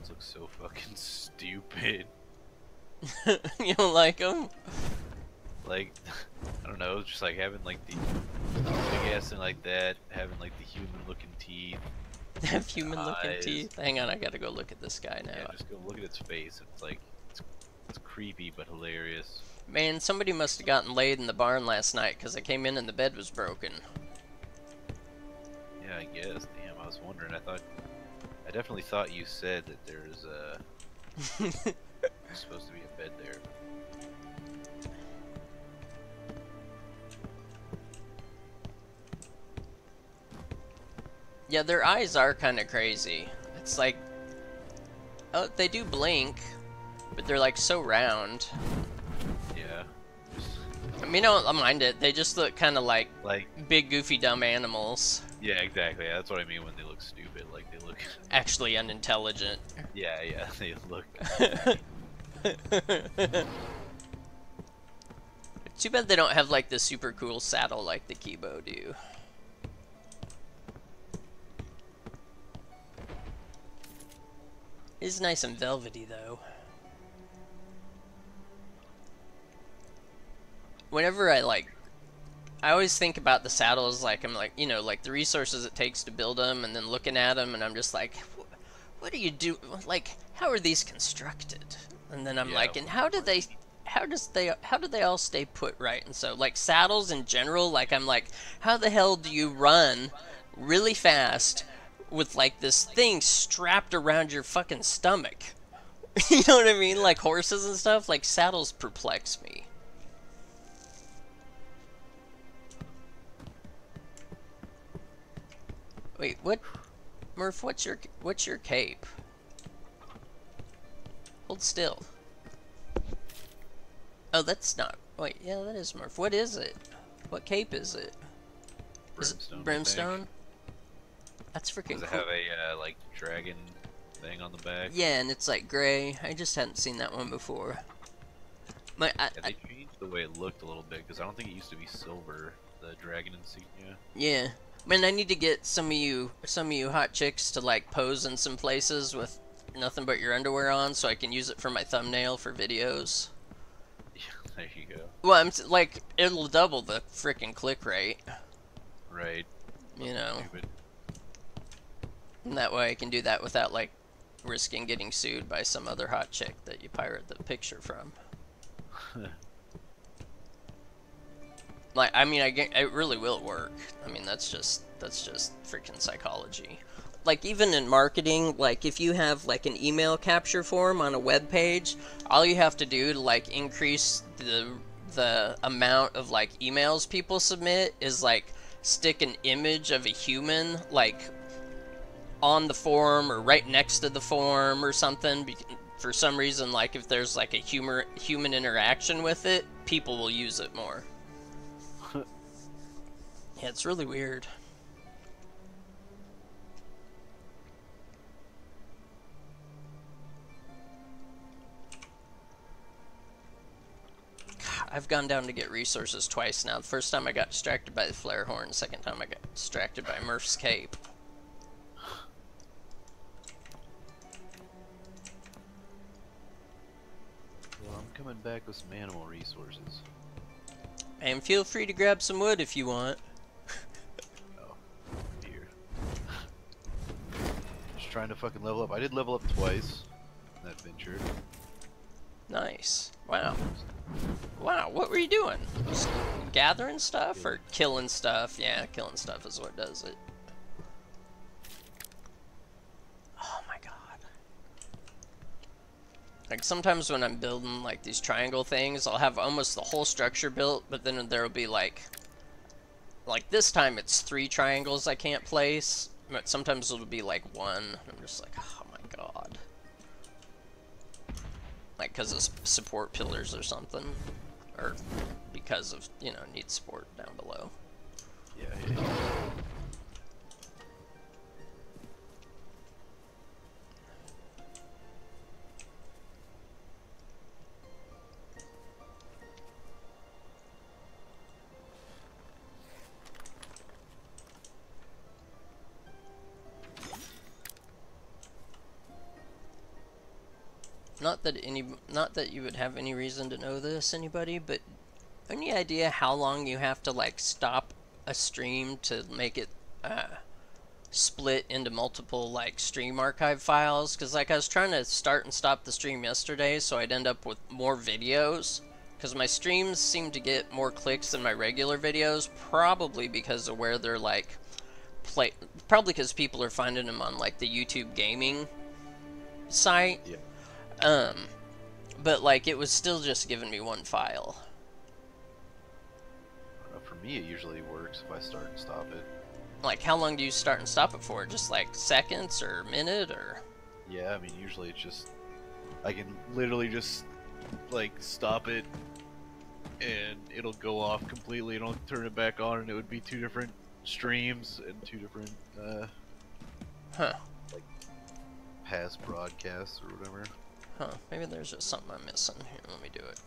Looks so fucking stupid. You don't like them? Like, I don't know, just like having like the big ass thing like that, having like the human looking teeth. Have human looking eyes. teeth? Hang on, I gotta go look at this guy now. Yeah, just go look at its face. It's like, it's creepy but hilarious. Man, somebody must have gotten laid in the barn last night because I came in and the bed was broken. Yeah, I guess. Damn, I was wondering. I definitely thought you said that there's supposed to be a bed there. Yeah, their eyes are kind of crazy. It's like, oh, they do blink, but they're like so round. Yeah. Just, I mean, I don't mind it. They just look kind of like like, big, goofy, dumb animals. yeah, exactly. That's what I mean when they look stupid. Like, they look... Actually unintelligent. Yeah, yeah, they look... Too bad they don't have like the super cool saddle like the Kibo do. It's nice and velvety though. Whenever I always think about the saddles like I'm like, you know, like the resources it takes to build them, and then looking at them and I'm just like, what do you do? Like, how are these constructed? And then I'm Yeah, like, and how do they all stay put right? And so like saddles in general, like I'm like, how the hell do you run really fast with like this thing strapped around your fucking stomach? You know what I mean? Like horses and stuff, like saddles perplex me. Wait, what? Murph, what's your cape? Hold still. Oh, that's not. Wait, yeah, that is Murph. What is it? What cape is it? Is it Brimstone. Brimstone? That's freaking Does it cool. have a, like, dragon thing on the back? Yeah, and it's like gray. I just hadn't seen that one before. Yeah, they changed the way it looked a little bit, because I don't think it used to be silver, the dragon insignia. Yeah. Man, I need to get some of you hot chicks to like pose in some places with nothing but your underwear on, so I can use it for my thumbnail for videos. Yeah, there you go. Well, like it'll double the freaking click rate. Right. You know. Stupid. And that way I can do that without like risking getting sued by some other hot chick that you pirate the picture from. Like, I mean, it really will work. I mean, that's just freaking psychology. Like, even in marketing, like, if you have, like, an email capture form on a web page, all you have to do to, like, increase the amount of, like, emails people submit is, like, stick an image of a human, like, on the form or right next to the form or something. For some reason, like, if there's, like, a human interaction with it, people will use it more. Yeah, it's really weird. God, I've gone down to get resources twice now. The first time I got distracted by the flare horn, the second time I got distracted by Murph's cape. Well, I'm coming back with some animal resources. And feel free to grab some wood if you want. Just trying to fucking level up. I did level up twice in that venture. Nice. Wow. Wow, what were you doing? Just gathering stuff or killing stuff? Yeah, killing stuff is what does it. Oh my god. Like sometimes when I'm building like these triangle things, I'll have almost the whole structure built, but then there'll be like this time it's 3 triangles I can't place, but sometimes it'll be like 1. I'm just like, oh my god. Like because of support pillars or something, or because of, you know, need support down below. Yeah. Not that you would have any reason to know this, anybody, but any idea how long you have to like stop a stream to make it split into multiple like stream archive files? Because like I was trying to start and stop the stream yesterday, so I'd end up with more videos. Because my streams seem to get more clicks than my regular videos, probably because of where they're like probably because people are finding them on like the YouTube gaming site. Yeah. But like it was still just giving me 1 file. I don't know, for me it usually works if I start and stop it. Like, how long do you start and stop it for? Just like seconds or minute or? Yeah, I mean, usually it's just I can literally just like stop it, and it'll go off completely, and I'll turn it back on, and it would be two different streams and two different Huh. like past broadcasts or whatever. Huh. Maybe there's just something I'm missing. Here, let me do it.